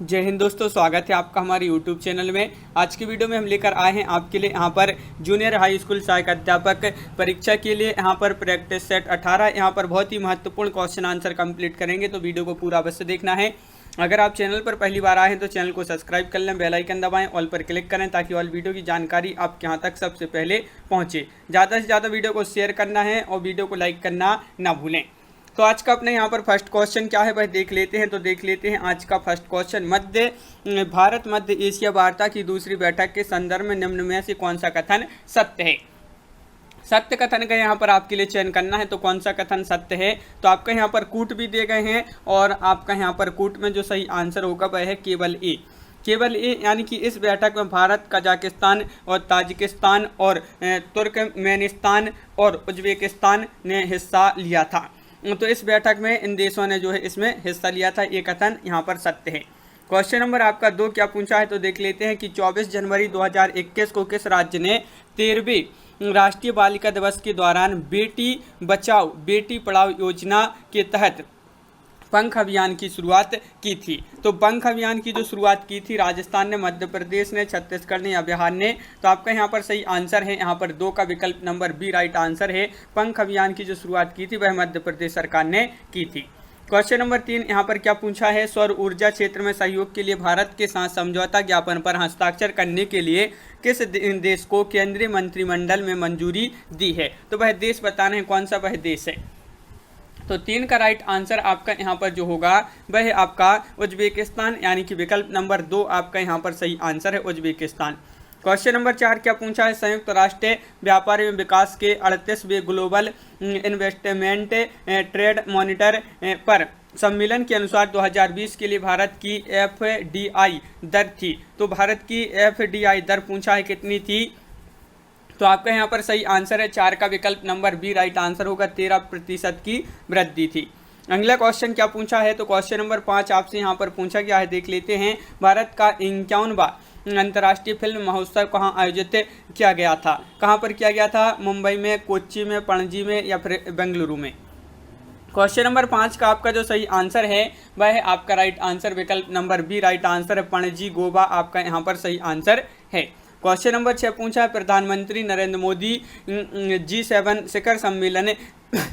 जय हिंद दोस्तों, स्वागत है आपका हमारे YouTube चैनल में। आज की वीडियो में हम लेकर आए हैं आपके लिए यहाँ पर जूनियर हाई स्कूल सहायक अध्यापक परीक्षा के लिए यहाँ पर प्रैक्टिस सेट 18 यहाँ पर बहुत ही महत्वपूर्ण क्वेश्चन आंसर कंप्लीट करेंगे, तो वीडियो को पूरा अवश्य देखना है। अगर आप चैनल पर पहली बार आए हैं तो चैनल को सब्सक्राइब कर लें, बेल आइकन दबाएं, ऑल पर क्लिक करें ताकि ऑल वीडियो की जानकारी आपके यहाँ तक सबसे पहले पहुँचे। ज़्यादा से ज़्यादा वीडियो को शेयर करना है और वीडियो को लाइक करना ना भूलें। तो आज का अपने यहाँ पर फर्स्ट क्वेश्चन क्या है वह देख लेते हैं। तो देख लेते हैं आज का फर्स्ट क्वेश्चन। भारत मध्य एशिया वार्ता की दूसरी बैठक के संदर्भ में निम्न में से कौन सा कथन सत्य है। सत्य कथन का यहाँ पर आपके लिए चयन करना है। तो कौन सा कथन सत्य है, तो आपका यहाँ पर कूट भी दिए गए हैं और आपका यहाँ पर कूट में जो सही आंसर होगा वह है केवल ए। केवल ए, यानी कि इस बैठक में भारत, कजाकिस्तान और ताजिकिस्तान और तुर्कमेनिस्तान और उज्बेकिस्तान ने हिस्सा लिया था। तो इस बैठक में इन देशों ने जो है इसमें हिस्सा लिया था। ये कथन यहाँ पर सत्य है। क्वेश्चन नंबर आपका 2 क्या पूछा है, तो देख लेते हैं कि 24 जनवरी 2021 को किस राज्य ने 13वें राष्ट्रीय बालिका दिवस के दौरान बेटी बचाओ बेटी पढ़ाओ योजना के तहत पंख अभियान की शुरुआत की थी। तो पंख अभियान की जो शुरुआत की थी राजस्थान ने, मध्य प्रदेश ने, छत्तीसगढ़ ने या बिहार ने। तो आपका यहाँ पर सही आंसर है यहाँ पर 2 का विकल्प नंबर बी राइट आंसर है। पंख अभियान की जो शुरुआत की थी वह मध्य प्रदेश सरकार ने की थी। क्वेश्चन नंबर 3 यहाँ पर क्या पूछा है, सौर ऊर्जा क्षेत्र में सहयोग के लिए भारत के साथ समझौता ज्ञापन पर हस्ताक्षर करने के लिए किस देश को केंद्रीय मंत्रिमंडल में मंजूरी दी है। तो वह देश बताना है, कौन सा वह देश है। तो 3 का राइट आंसर आपका यहाँ पर जो होगा वह है आपका उज्बेकिस्तान, यानी कि विकल्प नंबर 2 आपका यहाँ पर सही आंसर है उज्बेकिस्तान। क्वेश्चन नंबर 4 क्या पूछा है, संयुक्त राष्ट्र व्यापार एवं विकास के 38वें ग्लोबल इन्वेस्टमेंट ट्रेड मॉनिटर पर सम्मेलन के अनुसार 2020 के लिए भारत की FDI दर थी। तो भारत की FDI दर पूछा है कितनी थी, तो आपका यहाँ पर सही आंसर है 4 का विकल्प नंबर बी राइट आंसर होगा, 13% की वृद्धि थी। अगला क्वेश्चन क्या पूछा है, तो क्वेश्चन नंबर 5 आपसे यहाँ पर पूछा गया है, देख लेते हैं। भारत का 51वां अंतर्राष्ट्रीय फिल्म महोत्सव कहाँ आयोजित किया गया था। कहाँ पर किया गया था, मुंबई में, कोच्चि में, पणजी में या फिर बेंगलुरु में। क्वेश्चन नंबर 5 का आपका जो सही आंसर है वह है आपका राइट आंसर विकल्प नंबर बी राइट आंसर है, पणजी गोवा आपका यहाँ पर सही आंसर है। क्वेश्चन नंबर 6 पूछा है, प्रधानमंत्री नरेंद्र मोदी G7 शिखर सम्मेलन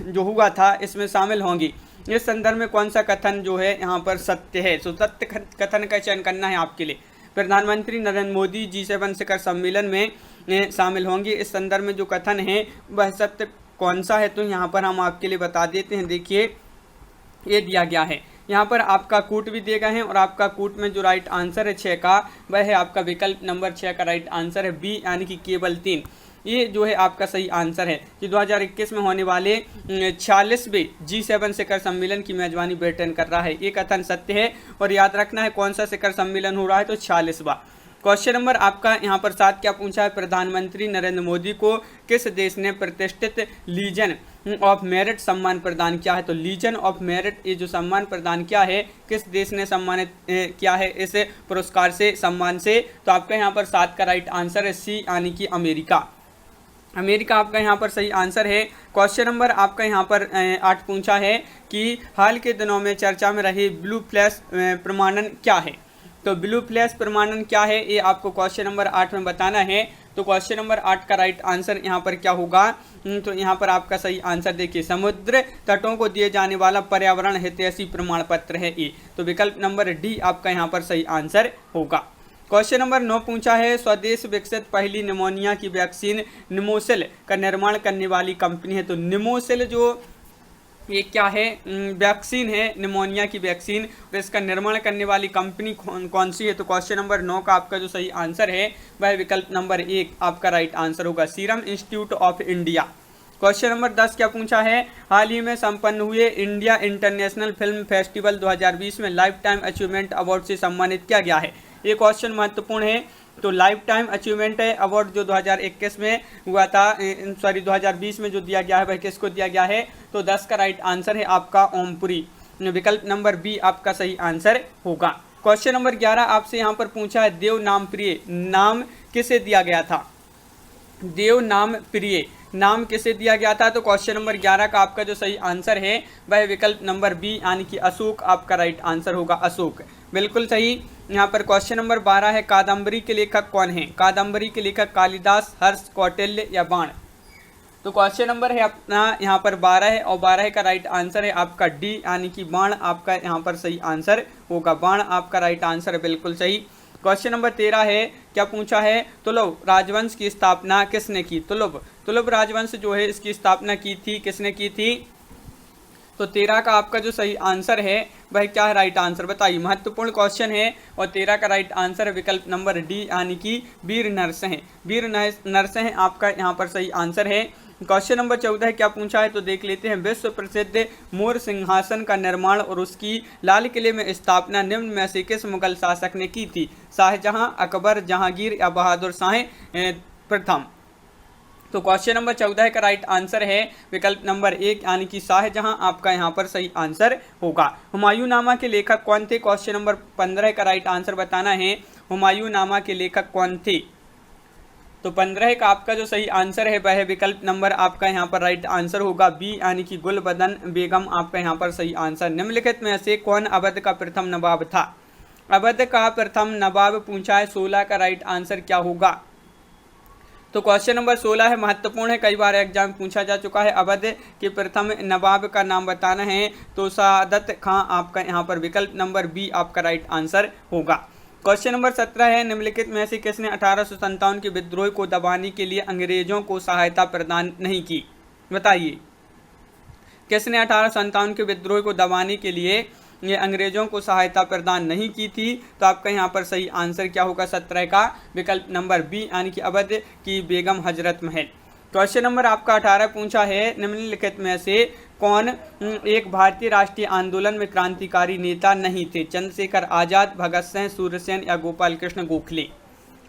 जो हुआ था इसमें शामिल होंगी। इस संदर्भ में कौन सा कथन जो है यहाँ पर सत्य है। तो सत्य कथन का चयन करना है आपके लिए। प्रधानमंत्री नरेंद्र मोदी G7 शिखर सम्मेलन में शामिल होंगे, इस संदर्भ में जो कथन है वह सत्य कौन सा है, तो यहाँ पर हम आपके लिए बता देते हैं। देखिए ये दिया गया है, यहाँ पर आपका कूट भी दिए गए हैं और आपका कूट में जो राइट आंसर है 6 का वह है आपका विकल्प नंबर 6 का राइट आंसर है बी, यानी कि केवल 3। ये जो है आपका सही आंसर है कि 2021 में होने वाले 46वें G7 शिखर सम्मेलन की मेजबानी ब्रिटेन कर रहा है। ये कथन सत्य है और याद रखना है कौन सा शिखर सम्मेलन हो रहा है, तो 46वां। क्वेश्चन नंबर आपका यहाँ पर 7 क्या पूछा है, प्रधानमंत्री नरेंद्र मोदी को किस देश ने प्रतिष्ठित लीजन ऑफ मेरिट सम्मान प्रदान किया है। तो लीजन ऑफ मेरिट ये जो सम्मान प्रदान किया है किस देश ने सम्मानित किया है इस पुरस्कार से, सम्मान से। तो आपका यहाँ पर 7 का राइट आंसर है सी, यानी कि अमेरिका। अमेरिका आपका यहाँ पर सही आंसर है। क्वेश्चन नंबर आपका यहाँ पर 8 पूछा है कि हाल के दिनों में चर्चा में रही ब्लू फ्लैश प्रमाणन क्या है। तो ब्लू फ्लैश प्रमाणन क्या है ये आपको क्वेश्चन नंबर 8 में बताना है। तो क्वेश्चन नंबर 8 का राइट आंसर यहाँ पर क्या होगा, तो यहाँ पर आपका सही आंसर देखिए, समुद्र तटों को दिए जाने वाला पर्यावरण हितैषी प्रमाण पत्र है ये। तो विकल्प नंबर डी आपका यहाँ पर सही आंसर होगा। क्वेश्चन नंबर 9 पूछा है, स्वदेश विकसित पहली निमोनिया की वैक्सीन निमोसिल का निर्माण करने वाली कंपनी है। तो निमोसिल जो ये क्या है, वैक्सीन है, निमोनिया की वैक्सीन, और इसका निर्माण करने वाली कंपनी कौन सी है। तो क्वेश्चन नंबर 9 का आपका जो सही आंसर है वह विकल्प नंबर 1 आपका राइट आंसर होगा, serum institute of India. Question number 10 क्या पूछा है, हाल ही में संपन्न हुए इंडिया इंटरनेशनल फिल्म फेस्टिवल 2020 में लाइफ टाइम अचीवमेंट अवार्ड से सम्मानित किया गया है। ये क्वेश्चन महत्वपूर्ण है। तो लाइफ टाइम अचीवमेंट अवार्ड जो 2021 में हुआ था, 2020 में जो दिया गया है वह किसको दिया गया है। तो 10 का राइट आंसर है आपका ओमपुरी, विकल्प नंबर बी आपका सही आंसर होगा। क्वेश्चन नंबर 11 आपसे यहाँ पर पूछा है, देव नाम प्रिय नाम किसे दिया गया था। देव नाम प्रिय नाम किसे दिया गया था? तो क्वेश्चन नंबर 11 का आपका जो सही आंसर है वह विकल्प नंबर बी यानी कि अशोक आपका राइट आंसर होगा, अशोक, बिल्कुल सही। यहाँ पर क्वेश्चन नंबर 12 है, कादम्बरी के लेखक कौन है? कादम्बरी के लेखक कालिदास, हर्ष, कौटिल्य या बाण? तो क्वेश्चन नंबर है अपना यहाँ पर 12 है और 12 का राइट आंसर है आपका डी यानी कि बाण आपका यहाँ पर सही आंसर होगा, बाण आपका राइट आंसर है, बिल्कुल सही। क्वेश्चन नंबर 13 है, क्या पूछा है? तुलुव राजवंश की स्थापना किसने की? तुलुव राजवंश जो है इसकी स्थापना की थी, किसने की थी? तो 13 का आपका जो सही आंसर है वह क्या है राइट आंसर, बताइए, महत्वपूर्ण क्वेश्चन है। और 13 का राइट आंसर है विकल्प नंबर डी यानी कि वीर नरसिंह, वीर नरसिंह आपका यहाँ पर सही आंसर है। क्वेश्चन नंबर 14 क्या पूछा है? तो देख लेते हैं, विश्व प्रसिद्ध मोर सिंहासन का निर्माण और उसकी लाल किले में स्थापना निम्न में से किस मुगल शासक ने की थी? शाहजहां, अकबर, जहांगीर या बहादुर शाह प्रथम? तो क्वेश्चन नंबर 14 का राइट आंसर है विकल्प नंबर 1 यानी कि शाहजहां आपका यहाँ पर सही आंसर होगा। हुमायूंनामा के लेखक कौन थे? क्वेश्चन नंबर 15 का राइट आंसर बताना है, हुमायूंनामा के लेखक कौन थे? तो 15 का आपका जो सही आंसर है वह विकल्प नंबर आपका यहाँ पर राइट आंसर होगा बी यानी कि गुलबदन बेगम आपका यहाँ पर सही आंसर। निम्नलिखित में से कौन अवध का प्रथम नवाब था? अवध का प्रथम नवाब पूछा है, 16 का राइट आंसर क्या होगा? तो क्वेश्चन नंबर 16 है, महत्वपूर्ण है, कई बार एग्जाम पूछा जा चुका है। अवध के प्रथम नवाब का नाम बताना है, तो सादत खां आपका यहाँ पर विकल्प नंबर बी आपका राइट आंसर होगा। क्वेश्चन नंबर 17 है, निम्नलिखित में से किसने 1857 के विद्रोह को दबाने के लिए अंग्रेजों को सहायता प्रदान नहीं की? बताइए, किसने 1857 के विद्रोह को दबाने के लिए ये अंग्रेजों को सहायता प्रदान नहीं की थी? तो आपका यहाँ पर सही आंसर क्या होगा? 17 का विकल्प नंबर बी यानी कि अवध की बेगम हजरत महल। क्वेश्चन नंबर आपका 18 पूछा है, निम्नलिखित में से कौन एक भारतीय राष्ट्रीय आंदोलन में क्रांतिकारी नेता नहीं थे? चंद्रशेखर आजाद, भगत सिंह, सूर्यसेन या गोपाल कृष्ण गोखले?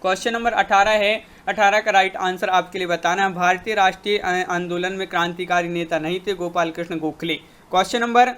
क्वेश्चन नंबर 18 है, 18 का राइट आंसर आपके लिए बताना है, भारतीय राष्ट्रीय आंदोलन में क्रांतिकारी नेता नहीं थे, गोपाल कृष्ण गोखले। क्वेश्चन नंबर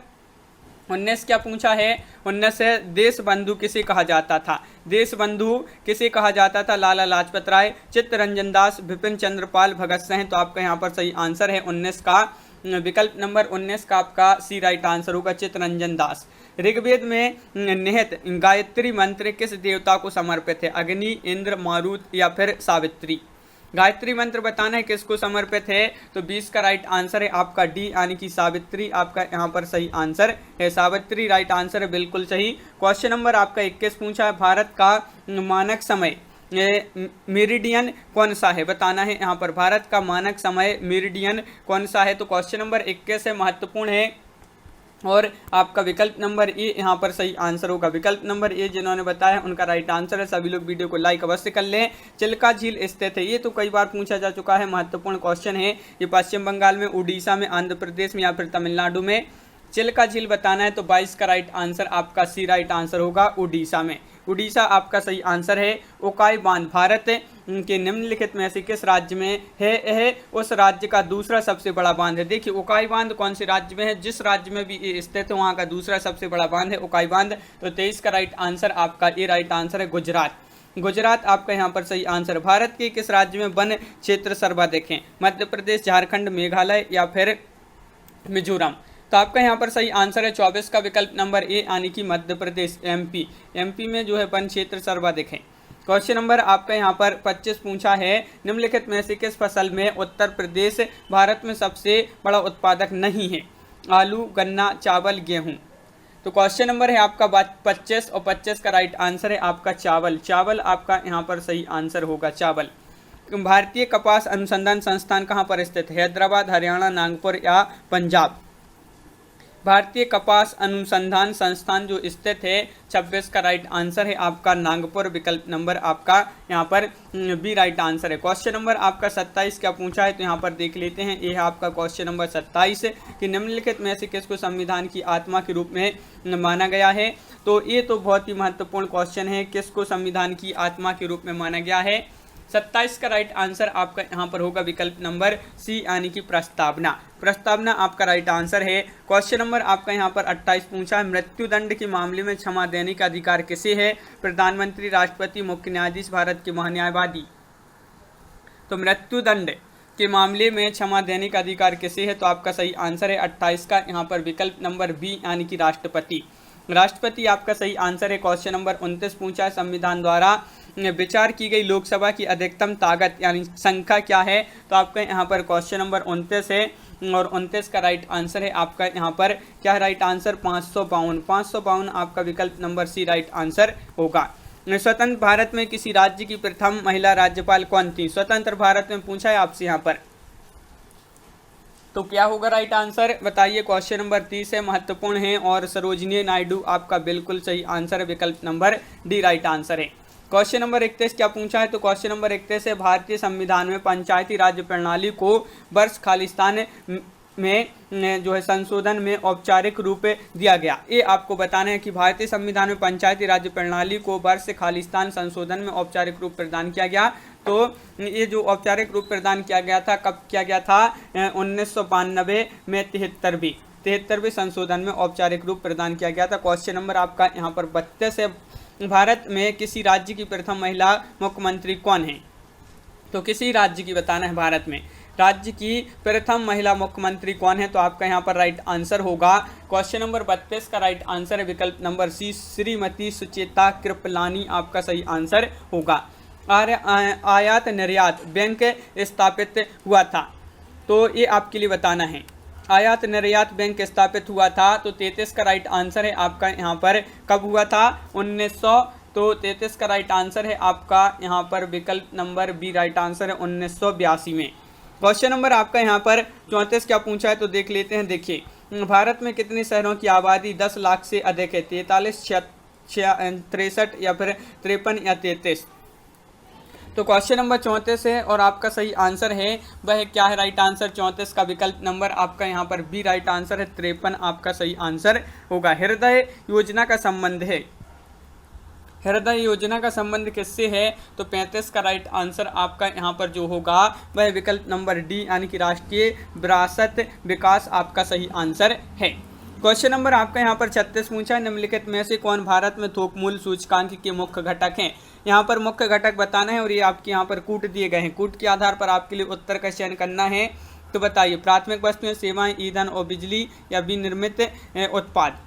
19 क्या पूछा है? 19 है, देश बंधु किसे कहा जाता था? देश बंधु किसे कहा जाता था? लाला लाजपत राय, चित्तरंजन दास, बिपिन चंद्र पाल, भगत सिंह? तो आपका यहाँ पर सही आंसर है 19 का विकल्प नंबर 19 का आपका सी राइट आंसर होगा, चित्तरंजन दास। ऋग्वेद में निहित गायत्री मंत्र किस देवता को समर्पित है? अग्नि, इंद्र, मारुत या फिर सावित्री? गायत्री मंत्र बताना है किसको समर्पित है? तो 20 का राइट आंसर है आपका डी यानी कि सावित्री आपका यहाँ पर सही आंसर है, सावित्री राइट आंसर है, बिल्कुल सही। क्वेश्चन नंबर आपका 21 पूछा है, भारत का मानक समय मेरिडियन कौन सा है? बताना है यहाँ पर, भारत का मानक समय मेरिडियन कौन सा है? तो क्वेश्चन नंबर 21 है, महत्वपूर्ण है और आपका विकल्प नंबर ए यहाँ पर सही आंसर होगा। विकल्प नंबर ए जिन्होंने बताया उनका राइट आंसर है। सभी लोग वीडियो को लाइक अवश्य कर लें। चिल्का झील स्थित है, ये तो कई बार पूछा जा चुका है, महत्वपूर्ण क्वेश्चन है। ये पश्चिम बंगाल में, उड़ीसा में, आंध्र प्रदेश में या फिर तमिलनाडु में? चिल्का झील बताना है, तो 22 का राइट आंसर आपका सी राइट आंसर होगा, उड़ीसा में। उड़ीसा आपका सही आंसर है। ओकाई बांध भारत के निम्नलिखित में से किस राज्य में है? उस राज्य का दूसरा सबसे बड़ा बांध है। देखिए ओकाई बांध कौन से राज्य में है? जिस राज्य में भी ये स्थित है वहाँ का दूसरा सबसे बड़ा बांध है ओकाई बांध। तो 23 का राइट आंसर आपका ये राइट आंसर है, गुजरात। गुजरात आपका यहाँ पर सही आंसर। भारत के किस राज्य में वन क्षेत्र सर्वाधिक हैं? मध्य प्रदेश, झारखंड, मेघालय या फिर मिजोरम? तो आपका यहाँ पर सही आंसर है 24 का विकल्प नंबर ए यानी कि मध्य प्रदेश, एमपी। एमपी में जो है वन क्षेत्र सर्वाधिक है। क्वेश्चन नंबर आपका यहाँ पर 25 पूछा है, निम्नलिखित में से किस फसल में उत्तर प्रदेश भारत में सबसे बड़ा उत्पादक नहीं है? आलू, गन्ना, चावल, गेहूँ? तो क्वेश्चन नंबर है आपका 25 और 25 का राइट आंसर है आपका चावल। चावल आपका यहाँ पर सही आंसर होगा, चावल। भारतीय कपास अनुसंधान संस्थान कहाँ पर स्थित है? हैदराबाद, हरियाणा, नागपुर या पंजाब? भारतीय कपास अनुसंधान संस्थान जो स्थित है 26 का राइट आंसर है आपका नागपुर। विकल्प नंबर आपका यहाँ पर बी राइट आंसर है। क्वेश्चन नंबर आपका 27 क्या पूछा है? तो यहाँ पर देख लेते हैं, ये है आपका क्वेश्चन नंबर 27 कि निम्नलिखित में से किसको संविधान की आत्मा के रूप में माना गया है? तो ये तो बहुत ही महत्वपूर्ण क्वेश्चन है, किसको संविधान की आत्मा के रूप में माना गया है? 27 का राइट आंसर आपका यहाँ पर होगा विकल्प नंबर सी यानी कि प्रस्तावना। प्रस्तावना आपका राइट आंसर है। क्वेश्चन नंबर आपका यहाँ पर 28 पूछा है, मृत्युदंड के मामले में क्षमा देने का अधिकार किसे है? प्रधानमंत्री, राष्ट्रपति, मुख्य न्यायाधीश, भारत के महान्यायवादी? तो मृत्युदंड के मामले में क्षमा देने का अधिकार किसे है? तो आपका सही आंसर है 28 का यहाँ पर विकल्प नंबर बी यानी कि राष्ट्रपति। राष्ट्रपति आपका सही आंसर है। क्वेश्चन नंबर 29 पूछा है, संविधान द्वारा विचार की गई लोकसभा की अधिकतम ताकत यानी संख्या क्या है? तो आपका यहाँ पर क्वेश्चन नंबर 29 है और 29 का राइट आंसर है आपका यहाँ पर क्या है राइट आंसर? 552। 552 आपका विकल्प नंबर सी राइट आंसर होगा। स्वतंत्र भारत में किसी राज्य की प्रथम महिला राज्यपाल कौन थी? स्वतंत्र भारत में पूछा है आपसे यहाँ पर, तो क्या होगा राइट आंसर बताइए। क्वेश्चन नंबर 30 है, महत्वपूर्ण है और सरोजिनी नायडू आपका बिल्कुल सही आंसर है, विकल्प नंबर डी राइट आंसर है। क्वेश्चन नंबर 31 क्या पूछा है? तो क्वेश्चन नंबर 31 है, भारतीय संविधान में पंचायती राज्य प्रणाली को वर्ष खालिस्तान में जो है संशोधन में औपचारिक रूप दिया गया। ये आपको बताना है कि भारतीय संविधान में पंचायती राज्य प्रणाली को वर्ष खालिस्तान संशोधन में औपचारिक रूप प्रदान किया गया। तो ये जो औपचारिक रूप प्रदान किया गया था, कब किया गया था? 1992 में 73वें संशोधन में औपचारिक रूप प्रदान किया गया था। क्वेश्चन नंबर आपका यहाँ पर 32 है, भारत में किसी राज्य की प्रथम महिला मुख्यमंत्री कौन है? तो किसी राज्य की बताना है, भारत में राज्य की प्रथम महिला मुख्यमंत्री कौन है? तो आपका यहाँ पर राइट आंसर होगा क्वेश्चन नंबर 32 का राइट आंसर है विकल्प नंबर सी, श्रीमती सुचेता कृपलानी आपका सही आंसर होगा। आयात निर्यात बैंक स्थापित हुआ था, तो ये आपके लिए बताना है। आयात निर्यात बैंक स्थापित हुआ था, तो 33 का राइट आंसर है आपका यहाँ पर कब हुआ था? 1900। तो 33 का राइट आंसर है आपका यहाँ पर विकल्प नंबर बी राइट आंसर है 1982 में। क्वेश्चन नंबर आपका यहाँ पर 34 क्या पूछा है? तो देख लेते हैं। देखिए, भारत में कितने शहरों की आबादी 10 लाख से अधिक है? 43, 63 या फिर 53 या 33? तो क्वेश्चन नंबर 34 है और आपका सही आंसर है वह क्या है? राइट आंसर 34 का विकल्प नंबर आपका यहाँ पर बी राइट आंसर है, 53 आपका सही आंसर होगा। हृदय योजना का संबंध है, हृदय योजना का संबंध किससे है? तो 35 का राइट आंसर आपका यहाँ पर जो होगा वह विकल्प नंबर डी यानी कि राष्ट्रीय विरासत विकास आपका सही आंसर है। क्वेश्चन नंबर आपका यहाँ पर 36 पूछा है, निम्नलिखित में से कौन भारत में थोक मूल्य सूचकांक के मुख्य घटक हैं? यहाँ पर मुख्य घटक बताना है और ये आपके यहाँ पर कूट दिए गए हैं। कूट के आधार पर आपके लिए उत्तर का चयन करना है। तो बताइए, प्राथमिक वस्तुएं, सेवाएं, ईंधन और बिजली या विनिर्मित उत्पाद?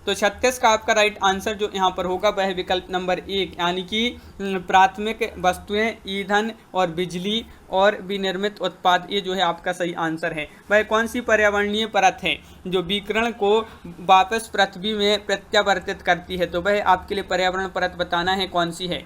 तो 36 का आपका राइट आंसर जो यहाँ पर होगा वह विकल्प नंबर 1 यानी कि प्राथमिक वस्तुएं, ईंधन और बिजली और विनिर्मित उत्पाद, ये जो है आपका सही आंसर है। वह कौन सी पर्यावरणीय परत है जो विकिरण को वापस पृथ्वी में प्रत्यावर्तित करती है? तो वह आपके लिए पर्यावरण परत बताना है कौन सी है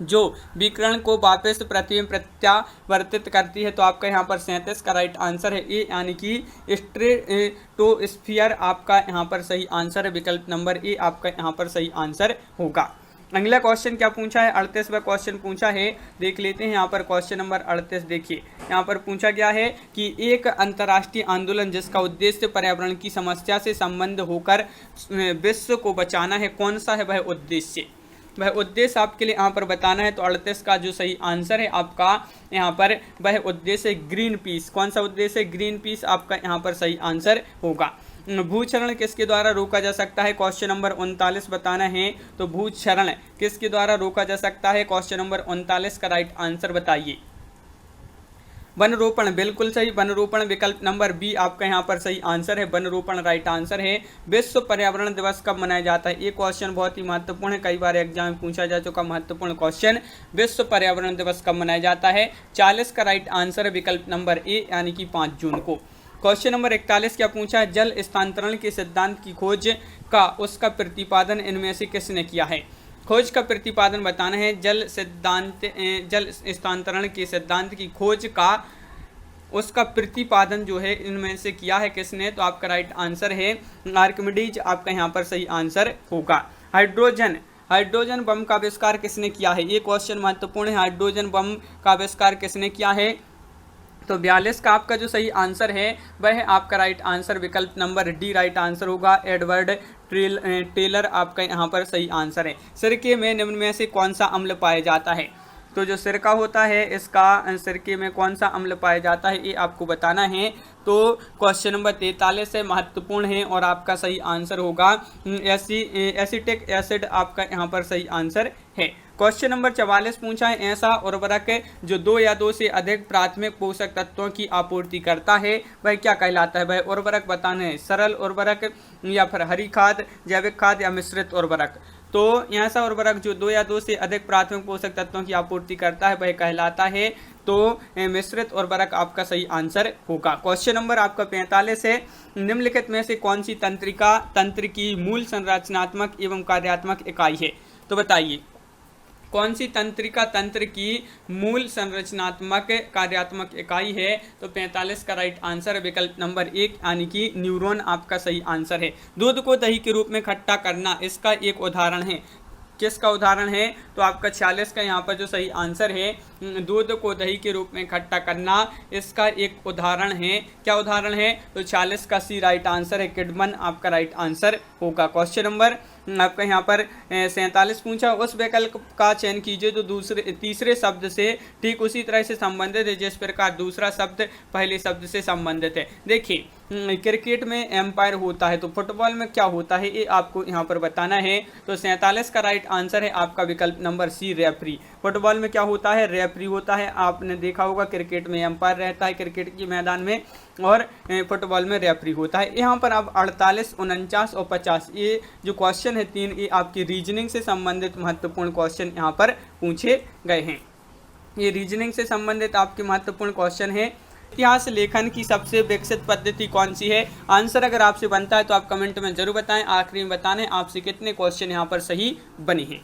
जो विकिरण को वापस पृथ्वी में प्रत्यावर्तित करती है। तो आपका यहाँ पर 37 का राइट आंसर है ए यानी कि स्ट्रेटोस्फीयर आपका यहाँ पर सही आंसर है, विकल्प नंबर ए आपका यहाँ पर सही आंसर होगा। अगला क्वेश्चन क्या पूछा है? 38वां क्वेश्चन पूछा है, देख लेते हैं यहाँ पर क्वेश्चन नंबर 38। देखिए, यहाँ पर पूछा गया है कि एक अंतर्राष्ट्रीय आंदोलन जिसका उद्देश्य पर्यावरण की समस्या से संबंध होकर विश्व को बचाना है, कौन सा है वह उद्देश्य? वह उद्देश्य आपके लिए यहाँ पर बताना है। तो 38 का जो सही आंसर है आपका यहाँ पर वह उद्देश्य ग्रीन पीस। कौन सा उद्देश्य? ग्रीन पीस आपका यहाँ पर सही आंसर होगा। भूक्षरण किसके द्वारा रोका जा सकता है? क्वेश्चन नंबर 39 बताना है। तो भूक्षरण किसके द्वारा रोका जा सकता है? क्वेश्चन नंबर 39 का राइट आंसर बताइए। वन रोपण बिल्कुल सही, वन रोपण विकल्प नंबर बी आपका यहाँ पर सही आंसर है, वन रोपण राइट आंसर है। विश्व पर्यावरण दिवस कब मनाया जाता है? ये क्वेश्चन बहुत ही महत्वपूर्ण है, कई बार एग्जाम में पूछा जा चुका महत्वपूर्ण क्वेश्चन। विश्व पर्यावरण दिवस कब मनाया जाता है? 40 का राइट आंसर है विकल्प नंबर ए यानी कि 5 जून को। क्वेश्चन नंबर 41 क्या पूछा है? जल स्थानांतरण के सिद्धांत की खोज का उसका प्रतिपादन इनमें से किसने किया है? खोज का प्रतिपादन बताना है। जल स्थानांतरण के सिद्धांत की खोज का उसका प्रतिपादन जो है इनमें से किया है किसने? तो आपका राइट आंसर है आर्किमिडीज आपका यहाँ पर सही आंसर होगा। हाइड्रोजन बम का आविष्कार किसने किया है? ये क्वेश्चन महत्वपूर्ण है। हाइड्रोजन बम का आविष्कार किसने किया है? तो 42 का आपका जो सही आंसर है वह आपका राइट आंसर विकल्प नंबर डी राइट आंसर होगा। एडवर्ड टेलर आपका यहाँ पर सही आंसर है। सिरके में निम्न में से कौन सा अम्ल पाया जाता है? तो जो सिरका होता है, इसका सिरके में कौन सा अम्ल पाया जाता है, ये आपको बताना है। तो क्वेश्चन नंबर 43 है, महत्वपूर्ण है और आपका सही आंसर होगा एसिटिक एसिड, आपका यहाँ पर सही आंसर है। क्वेश्चन नंबर 44 पूछा है, ऐसा उर्वरक जो 2 या 2 से अधिक प्राथमिक पोषक तत्वों की आपूर्ति करता है वह क्या कहलाता है। वह उर्वरक बताना है, सरल उर्वरक या फिर हरी खाद, जैविक खाद या मिश्रित उर्वरक। तो ऐसा उर्वरक जो 2 या 2 से अधिक प्राथमिक पोषक तत्वों की आपूर्ति करता है वह कहलाता है तो मिश्रित उर्वरक आपका सही आंसर होगा। क्वेश्चन नंबर आपका 45 है, निम्नलिखित में से कौन सी तंत्र की मूल संरचनात्मक एवं कार्यात्मक इकाई है। तो बताइए कौन सी तंत्र की मूल संरचनात्मक कार्यात्मक इकाई है। तो 45 का राइट आंसर विकल्प नंबर 1 यानी कि न्यूरॉन आपका सही आंसर है। दूध को दही के रूप में खट्टा करना, इसका एक उदाहरण है। किसका उदाहरण है। तो आपका 46 का यहाँ पर जो सही आंसर है, दूध को दही के रूप में खट्टा करना, इसका एक उदाहरण है। क्या उदाहरण है। तो 46 का सी राइट आंसर है, किडमन आपका राइट आंसर होगा। क्वेश्चन नंबर आपका यहाँ पर 47 पूछा, उस विकल्प का चयन कीजिए जो तीसरे शब्द से ठीक उसी तरह से संबंधित है जिस प्रकार दूसरा शब्द पहले शब्द से संबंधित है। देखिए क्रिकेट में एम्पायर होता है, तो फुटबॉल में क्या होता है ये आपको यहाँ पर बताना है। तो 47 का राइट आंसर है आपका विकल्प नंबर सी, रेफरी। फुटबॉल में क्या होता है, रेफरी होता है। आपने देखा होगा क्रिकेट में एम्पायर रहता है क्रिकेट के मैदान में, और फुटबॉल में रेफरी होता है। यहाँ पर अब 48, 49 और 50 ये जो क्वेश्चन है 3, ये आपकी रीजनिंग से संबंधित महत्वपूर्ण क्वेश्चन यहाँ पर पूछे गए हैं। ये रीजनिंग से संबंधित आपके महत्वपूर्ण क्वेश्चन है। इतिहास लेखन की सबसे विकसित पद्धति कौन सी है। आंसर अगर आपसे बनता है तो आप कमेंट में जरूर बताएं। आखिरी में बताने आपसे कितने क्वेश्चन यहाँ पर सही बने हैं।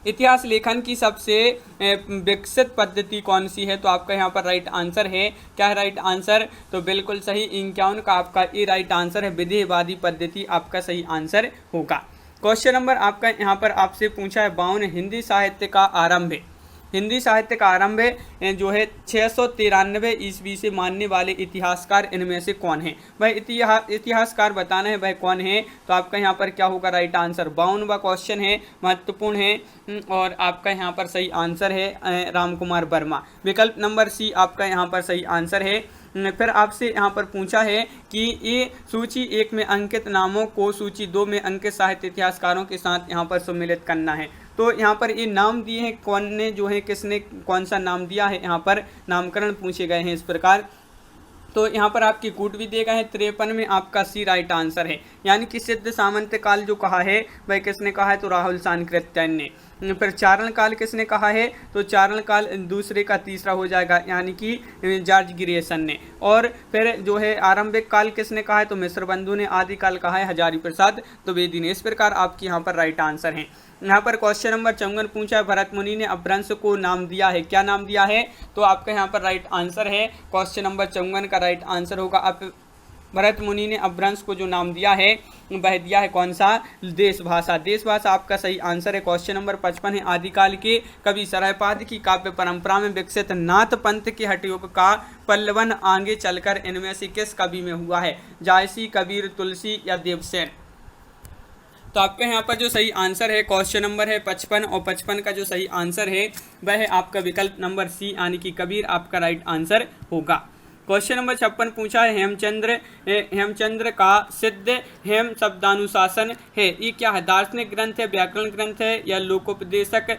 इतिहास लेखन की सबसे विकसित पद्धति कौन सी है। तो आपका यहाँ पर राइट आंसर है, क्या है राइट आंसर। तो बिल्कुल सही 51 का आपका ये राइट आंसर है, विधेयवादी पद्धति आपका सही आंसर होगा। क्वेश्चन नंबर आपका यहाँ पर आपसे पूछा है 52, हिंदी साहित्य का आरंभ है। हिंदी साहित्य का आरंभ जो है 693 ईस्वी से मानने वाले इतिहासकार इनमें से कौन है। वह इतिहासकार बताना है वह कौन है। तो आपका यहाँ पर क्या होगा राइट आंसर। 52वां क्वेश्चन है, महत्वपूर्ण है और आपका यहाँ पर सही आंसर है राम कुमार वर्मा। विकल्प नंबर सी आपका यहाँ पर सही आंसर है। फिर आपसे यहाँ पर पूछा है कि ये सूची 1 में अंकित नामों को सूची 2 में अंकित साहित्य इतिहासकारों के साथ यहाँ पर सम्मिलित करना है। तो यहाँ पर ये नाम दिए हैं, कौन ने जो है किसने कौन सा नाम दिया है, यहाँ पर नामकरण पूछे गए हैं इस प्रकार। तो यहाँ पर आपकी कूट भी दिए गए हैं। 53 में आपका सी राइट आंसर है, यानी कि सिद्ध सामंत काल जो कहा है वह किसने कहा है। तो राहुल सांकृत्यायन ने। फिर चारण काल किसने कहा है। तो चारण काल दूसरे का तीसरा हो जाएगा, यानी कि जॉर्ज ग्रियर्सन ने। और फिर जो है आरंभिक काल किसने कहा है। तो मिश्र बंधु ने। आदि काल कहा है हजारी प्रसाद द्विवेदी ने। इस प्रकार आपके यहाँ पर राइट आंसर हैं। यहाँ पर क्वेश्चन नंबर 54 पूछा है, भरत मुनि ने अपभ्रंश को नाम दिया है। क्या नाम दिया है। तो आपका यहाँ पर राइट आंसर है, क्वेश्चन नंबर 54 का राइट आंसर होगा। अब भरत मुनि ने अपभ्रंश को जो नाम दिया है वह दिया है कौन सा। देश भाषा। देश भाषा आपका सही आंसर है। क्वेश्चन नंबर 55 है, आदिकाल के कवि सरायपाद की काव्य परंपरा में विकसित नाथ पंथ के हठयोग का पल्लवन आगे चलकर इनमें से किस कवि में हुआ है। जायसी, कबीर, तुलसी या देवसेन। तो आपका यहाँ पर जो सही आंसर है क्वेश्चन नंबर है 55 और 55 का जो सही आंसर है वह है आपका विकल्प नंबर सी, यानी कि कबीर आपका राइट आंसर होगा। क्वेश्चन नंबर 56 पूछा है, हेमचंद्र का सिद्ध हेम शब्दानुशासन है, ये क्या है। दार्शनिक ग्रंथ है, व्याकरण ग्रंथ है या लोकोपदेशक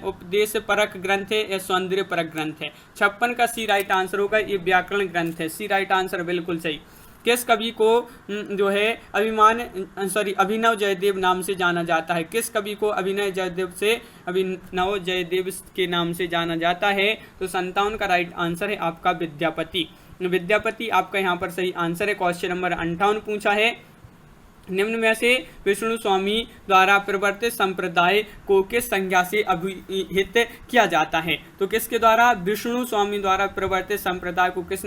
उपदेश परक ग्रंथ है या सौंदर्य परक ग्रंथ है। 56 का सी राइट आंसर होगा, ये व्याकरण ग्रंथ है। सी राइट आंसर बिल्कुल सही। किस कवि को जो है अभिनव जयदेव नाम से जाना जाता है। किस कवि को अभिनव जयदेव के नाम से जाना जाता है। तो 57 का राइट आंसर है आपका विद्यापति। विद्यापति आपका यहाँ पर सही आंसर है। क्वेश्चन नंबर 58 पूछा है, निम्न में से विष्णु स्वामी द्वारा प्रवर्तित संप्रदाय को किस संज्ञा से अभिहित किया जाता है। तो किसके द्वारा। विष्णु स्वामी द्वारा प्रवर्तित संप्रदाय को किस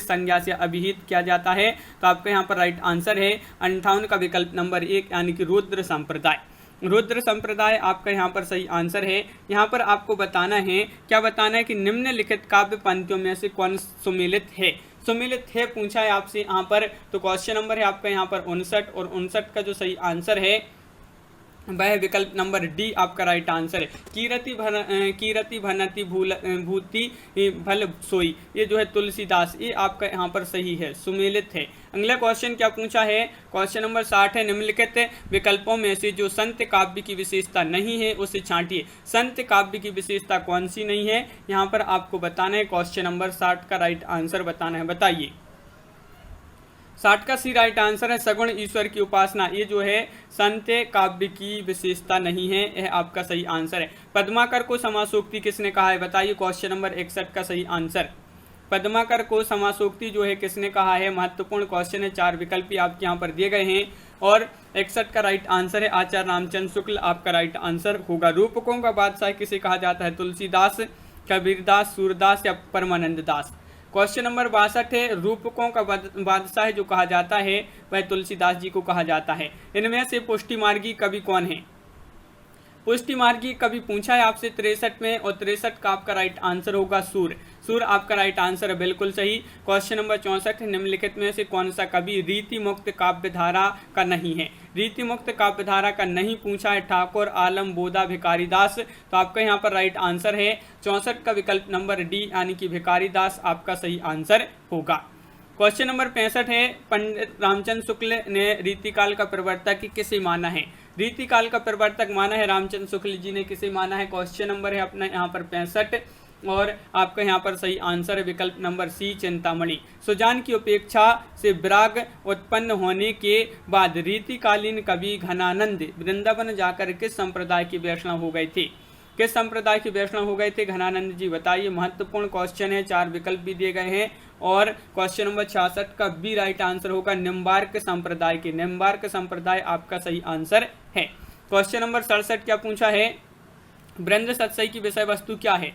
संज्ञा से अभिहित किया जाता है। तो आपका यहाँ पर राइट आंसर है 58 का विकल्प नंबर 1, यानी कि रुद्र संप्रदाय। रुद्र संप्रदाय आपका यहाँ पर सही आंसर है। यहाँ पर आपको बताना है, क्या बताना है कि निम्नलिखित काव्य पंक्तियों में से कौन सम्मिलित है। सम्मिलित है पूछा है आपसे यहाँ पर। तो क्वेश्चन नंबर है आपका यहाँ पर 59 और 59 का जो सही आंसर है वह विकल्प नंबर डी आपका राइट आंसर है। कीरति भनति भूति भल सोई, ये जो है तुलसीदास, ये आपका यहाँ पर सही है, सुमेलित है। अगला क्वेश्चन क्या पूछा है, क्वेश्चन नंबर 60 है, निम्नलिखित विकल्पों में से जो संत काव्य की विशेषता नहीं है उसे छांटिए। संत काव्य की विशेषता कौन सी नहीं है, यहाँ पर आपको बताना है। क्वेश्चन नंबर 60 का राइट आंसर बताना है, बताइए। 60 का सी राइट आंसर है सगुण ईश्वर की उपासना, ये जो है संत काव्य की विशेषता नहीं है, यह आपका सही आंसर है। पद्माकर को समासोक्ति किसने कहा है, बताइए। क्वेश्चन नंबर 61 का सही आंसर, पद्माकर को समासोक्ति जो है किसने कहा है, महत्वपूर्ण क्वेश्चन है। 4 विकल्प आपके यहाँ पर दिए गए हैं और 61 का राइट आंसर है आचार्य रामचंद्र शुक्ल, आपका राइट आंसर होगा। रूपकों का बादशाह किसे कहा जाता है, तुलसीदास, कबीरदास, सूरदास या परमानंद दास। क्वेश्चन नंबर 62 है, रूपकों का बादशाह जो कहा जाता है वह तुलसीदास जी को कहा जाता है। इनमें से पुष्टिमार्गी कवि कौन है, पुष्टिमार्गी कवि पूछा है आपसे 63 में, और 63 का आपका राइट आंसर होगा सूर। सूर आपका राइट आंसर है, बिल्कुल सही। क्वेश्चन नंबर 64 निम्नलिखित में से कौन सा कवि रीति मुक्त काव्य धारा का नहीं है, रीति मुक्त काव्य धारा का नहीं पूछा है ठाकुर, आलम, बोधा, भिखारी दास, तो आपका यहाँ पर राइट आंसर है 64 का विकल्प नंबर डी यानी कि भिखारी दास आपका सही आंसर होगा। क्वेश्चन नंबर 65 है, पंडित रामचंद्र शुक्ल ने रीतिकाल का प्रवर्तक किसे माना है, रीतिकाल का प्रवर्तक माना है रामचंद्र शुक्ल जी ने, किसे माना है। क्वेश्चन नंबर है अपना यहाँ पर 65 और आपका यहाँ पर सही आंसर है विकल्प नंबर सी चिंतामणि। सुजान की उपेक्षा से विराग उत्पन्न होने के बाद रीतिकालीन कवि घनानंद वृंदावन जाकर किस संप्रदाय के वैष्णव हो गए थे, किस संप्रदाय के वैष्णव हो गए थे घनानंद जी, बताइए। महत्वपूर्ण क्वेश्चन है, 4 विकल्प भी दिए गए हैं और क्वेश्चन नंबर 66 का भी राइट आंसर होगा निम्बार्क संप्रदाय के, निम्बार्क संप्रदाय आपका सही आंसर है। क्वेश्चन नंबर 67 क्या पूछा है, ब्रह्म सत्सई की विषय वस्तु क्या है,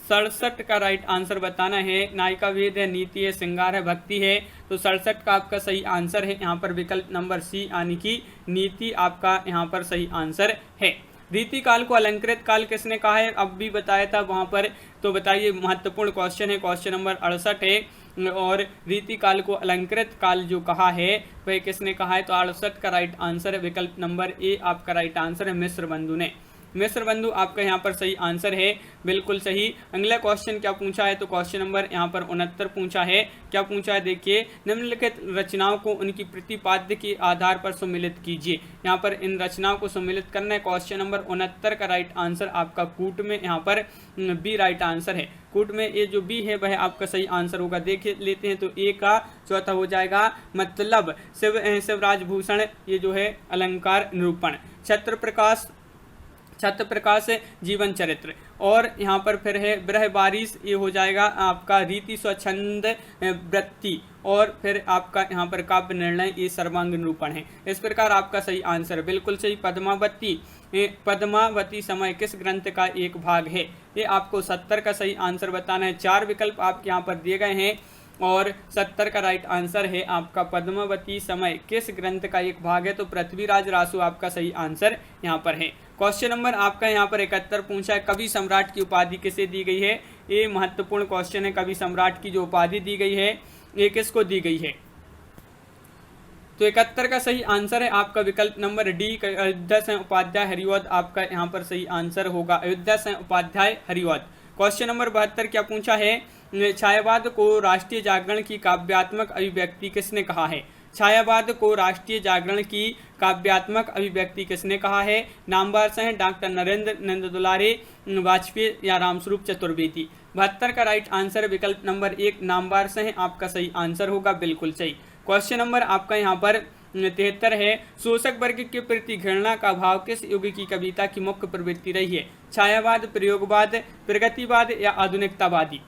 67 का राइट आंसर बताना है। नायिका वेद है, नीति है, श्रृंगार है, भक्ति है, तो 67 का आपका सही आंसर है यहाँ पर विकल्प नंबर सी यानी कि नीति आपका यहाँ पर सही आंसर है। रीति काल को अलंकृत काल किसने कहा है, अब भी बताया था वहां पर, तो बताइए। महत्वपूर्ण क्वेश्चन है, क्वेश्चन नंबर 68 है और रीति काल को अलंकृत काल जो कहा है वह किसने कहा है, तो 68 का राइट आंसर है विकल्प नंबर ए आपका राइट आंसर है मिश्र बंधु ने, मिश्र बंधु आपका यहाँ पर सही आंसर है, बिल्कुल सही। अगला क्वेश्चन क्या पूछा है, तो क्वेश्चन नंबर यहाँ पर 69 पूछा है। क्या पूछा है, देखिए। निम्नलिखित रचनाओं को उनकी प्रतिपाद्य के आधार पर सम्मिलित कीजिए, यहाँ पर इन रचनाओं को सम्मिलित करना है। क्वेश्चन नंबर 69 का राइट आंसर आपका कूट में यहाँ पर बी राइट आंसर है, कूट में ये जो बी है वह आपका सही आंसर होगा। देख लेते हैं, तो ए का चौथा हो जाएगा मतलब शिवराज भूषण, ये जो है अलंकार निरूपण। छत्र प्रकाश जीवन चरित्र, और यहाँ पर फिर है ब्रह बारिश, ये हो जाएगा आपका रीति स्वच्छंद वृत्ति, और फिर आपका यहाँ पर काव्य निर्णय, ये सर्वांग निरूपण है। इस प्रकार आपका सही आंसर बिल्कुल सही। पद्मावती समय किस ग्रंथ का एक भाग है, ये आपको 70 का सही आंसर बताना है। 4 विकल्प आपके यहाँ पर दिए गए हैं और 70 का राइट आंसर है आपका पद्मावती समय किस ग्रंथ का एक भाग है, तो पृथ्वीराज रासु आपका सही आंसर यहाँ पर है। क्वेश्चन नंबर आपका यहाँ पर 71 पूछा है, कवि सम्राट की उपाधि किसे दी गई है, ये महत्वपूर्ण क्वेश्चन है। कवि सम्राट की जो उपाधि दी गई है ये किसको दी गई है, तो 71 का सही आंसर है आपका विकल्प नंबर डी अयोध्या सिंह उपाध्याय हरिवद, आपका यहाँ पर सही आंसर होगा अयोध्या सिंह उपाध्याय हरिवद। क्वेश्चन नंबर 72 क्या पूछा है, छायावाद को राष्ट्रीय जागरण की काव्यात्मक अभिव्यक्ति किसने कहा है, छायावाद को राष्ट्रीय जागरण की काव्यात्मक अभिव्यक्ति किसने कहा है। नामवर से हैं डॉक्टर नरेंद्र नंद दुलारे, वाजपेयी या रामस्वरूप चतुर्वेदी। 72 का राइट आंसर विकल्प नंबर 1 नामवर से हैं, आपका सही आंसर होगा, बिल्कुल सही। क्वेश्चन नंबर आपका यहाँ पर 73 है, शोषक वर्ग के प्रति घृणा का भाव किस युग की कविता की मुख्य प्रवृत्ति रही है, छायावाद, प्रयोगवाद, प्रगतिवाद या आधुनिकतावादी।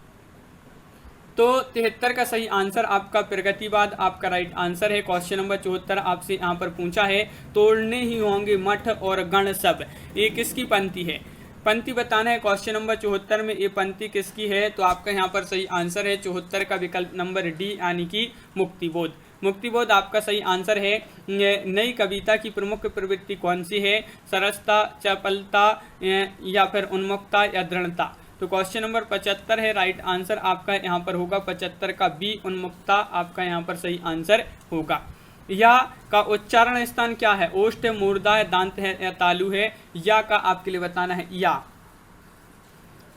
तो 73 का सही आंसर आपका प्रगतिवाद आपका राइट आंसर है। क्वेश्चन नंबर 74 आपसे यहाँ पर पूछा है, तोड़ने ही होंगे मठ और गण सब, ये किसकी पंक्ति है, पंक्ति बताना है। क्वेश्चन नंबर 74 में ये पंक्ति किसकी है, तो आपका यहाँ पर सही आंसर है 74 का विकल्प नंबर डी यानी कि मुक्तिबोध, मुक्तिबोध आपका सही आंसर है। नई कविता की प्रमुख प्रवृत्ति कौन सी है, सरसता, चपलता या फिर उन्मुक्ता या दृढ़ता। तो क्वेश्चन नंबर 75 है, राइट आंसर आपका यहाँ पर होगा 75 का बी उन्मुक्ता, आपका यहाँ पर सही आंसर होगा। या का उच्चारण स्थान क्या है? ओष्ठ है, मूर्धा है, दांत है या तालु है? या का आपके लिए बताना है या।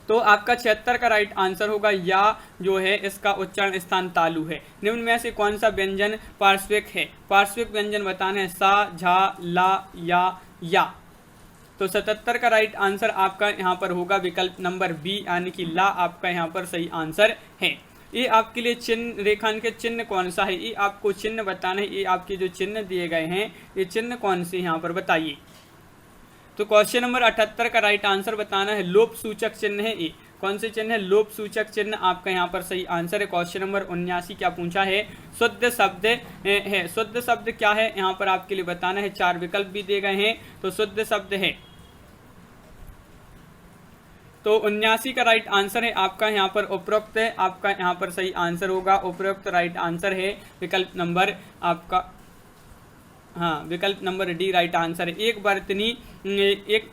तो आपका 76 का राइट आंसर होगा या जो है इसका उच्चारण स्थान तालु है। निम्न में से कौन सा व्यंजन पार्श्विक है? पार्श्विक व्यंजन बताना है सा, झा, ला या। तो 77 का राइट आंसर आपका यहाँ पर होगा विकल्प नंबर बी यानी कि ला आपका यहाँ पर सही आंसर है। ये आपके लिए चिन्ह, रेखांकित चिन्ह कौन सा है? ये आपको चिन्ह बताना है। ये आपके जो चिन्ह दिए गए हैं ये चिन्ह कौन से यहाँ पर बताइए। तो क्वेश्चन नंबर 78 का राइट आंसर बताना है लोप सूचक चिन्ह है। ये कौन से चिन्ह है? लोप सूचक चिन्ह आपका यहाँ पर सही आंसर है। क्वेश्चन नंबर 79 क्या पूछा है? शुद्ध शब्द है। शुद्ध शब्द क्या है यहाँ पर आपके लिए बताना है। 4 विकल्प भी दिए गए हैं। तो शुद्ध शब्द है, तो 79 का राइट आंसर है आपका यहाँ पर उपरोक्त है। आपका यहाँ पर सही आंसर होगा उपरोक्त राइट आंसर है विकल्प नंबर आपका, हाँ विकल्प नंबर डी राइट आंसर है। एक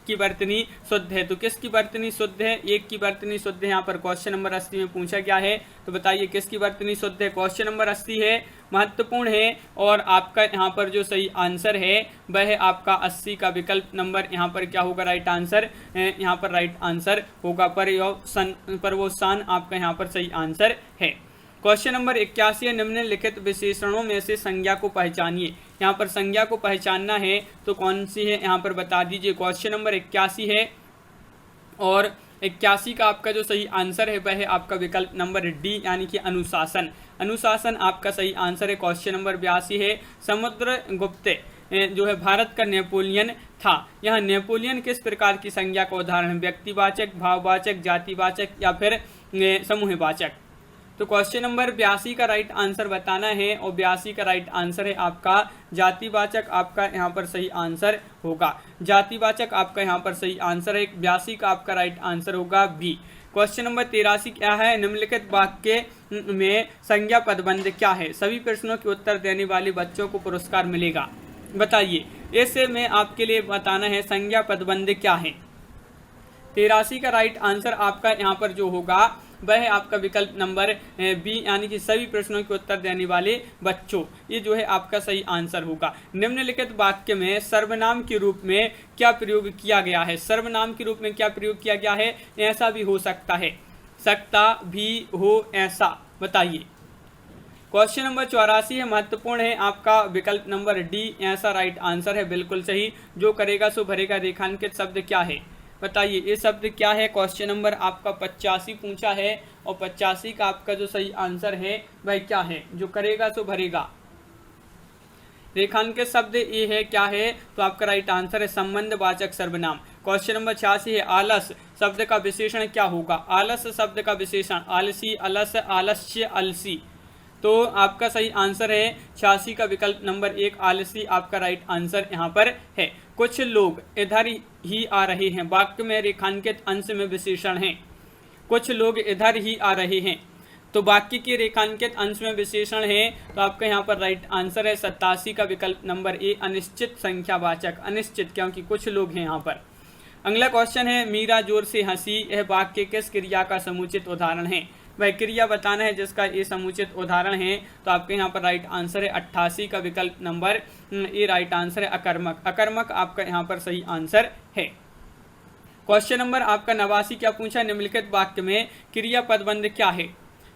की वर्तनी शुद्ध है। तो किसकी वर्तनी शुद्ध है? एक की वर्तनी शुद्ध है। यहाँ पर क्वेश्चन नंबर 80 में पूछा गया है। तो बताइए किसकी वर्तनी शुद्ध है? क्वेश्चन नंबर 80 है, महत्वपूर्ण है और आपका यहाँ पर जो सही आंसर है वह है आपका 80 का विकल्प नंबर यहाँ पर क्या होगा राइट आंसर? यहाँ पर राइट आंसर होगा पर्यवसान आपका यहाँ पर सही आंसर है। क्वेश्चन नंबर 81 निम्नलिखित विशेषणों में से संज्ञा को पहचानिए। यहाँ पर संज्ञा को पहचानना है तो कौन सी है यहाँ पर बता दीजिए। क्वेश्चन नंबर 81 है और 81 का आपका जो सही आंसर है वह है आपका विकल्प नंबर डी यानी कि अनुशासन। अनुशासन आपका सही आंसर है। क्वेश्चन नंबर 82 है समुद्रगुप्त जो है भारत का नेपोलियन था। यह नेपोलियन किस प्रकार की संज्ञा का उदाहरण है? व्यक्तिवाचक, भाववाचक, जातिवाचक या फिर समूहवाचक? तो क्वेश्चन नंबर 82 का राइट आंसर बताना है और 82 का राइट आंसर है आपका जातिवाचक आपका यहाँ पर सही आंसर होगा। जातिवाचक आपका यहाँ पर सही आंसर है। 82 का आपका राइट आंसर होगा बी। क्वेश्चन नंबर 83 क्या है? निम्नलिखित वाक्य में संज्ञा पदबंध क्या है? सभी प्रश्नों के उत्तर देने वाले बच्चों को पुरस्कार मिलेगा। बताइए ऐसे में आपके लिए बताना है संज्ञा पदबंध क्या है। 83 का राइट आंसर आपका यहाँ पर जो होगा वह है आपका विकल्प नंबर बी यानी कि सभी प्रश्नों के उत्तर देने वाले बच्चों, ये जो है आपका सही आंसर होगा। निम्नलिखित वाक्य में सर्वनाम के रूप में क्या प्रयोग किया गया है? सर्वनाम के रूप में क्या प्रयोग किया गया है? ऐसा भी हो सकता है, सकता भी हो ऐसा। बताइए। क्वेश्चन नंबर 84 है, महत्वपूर्ण है आपका विकल्प नंबर डी ऐसा राइट आंसर है। बिल्कुल सही। जो करेगा सो भरेगा रेखांकित शब्द क्या है? बताइए ये शब्द क्या है? क्वेश्चन नंबर आपका 85 पूछा है और 85 का आपका जो सही आंसर है वह क्या है? जो करेगा सो भरेगा। रेखांकित शब्द ये है क्या है? तो आपका राइट आंसर है संबंधवाचक सर्वनाम। क्वेश्चन नंबर 86 है आलस शब्द का विशेषण क्या होगा? आलस शब्द का विशेषण आलसी, अलस, आलस्य, अलसी। तो आपका सही आंसर है 86 का विकल्प नंबर 1 आलसी आपका राइट आंसर यहाँ पर है। कुछ लोग इधर ही आ रहे हैं वाक्य में रेखांकित अंश में विशेषण है। कुछ लोग इधर ही आ रहे हैं तो वाक्य के रेखांकित अंश में विशेषण है। तो आपका यहाँ पर राइट आंसर है 87 का विकल्प नंबर ए अनिश्चित संख्यावाचक। अनिश्चित क्योंकि कुछ लोग हैं यहाँ पर। अगला क्वेश्चन है मीरा जोर से हंसी, यह वाक्य किस क्रिया का समुचित उदाहरण है? वह क्रिया बताना है जिसका ये समुचित उदाहरण है। तो आपके यहाँ पर राइट आंसर है 88 का विकल्प नंबर ए राइट आंसर है अकर्मक। अकर्मक आपका यहाँ पर सही आंसर है। क्वेश्चन नंबर आपका 89 क्या पूछा? निम्नलिखित वाक्य में क्रिया पदबंध क्या है?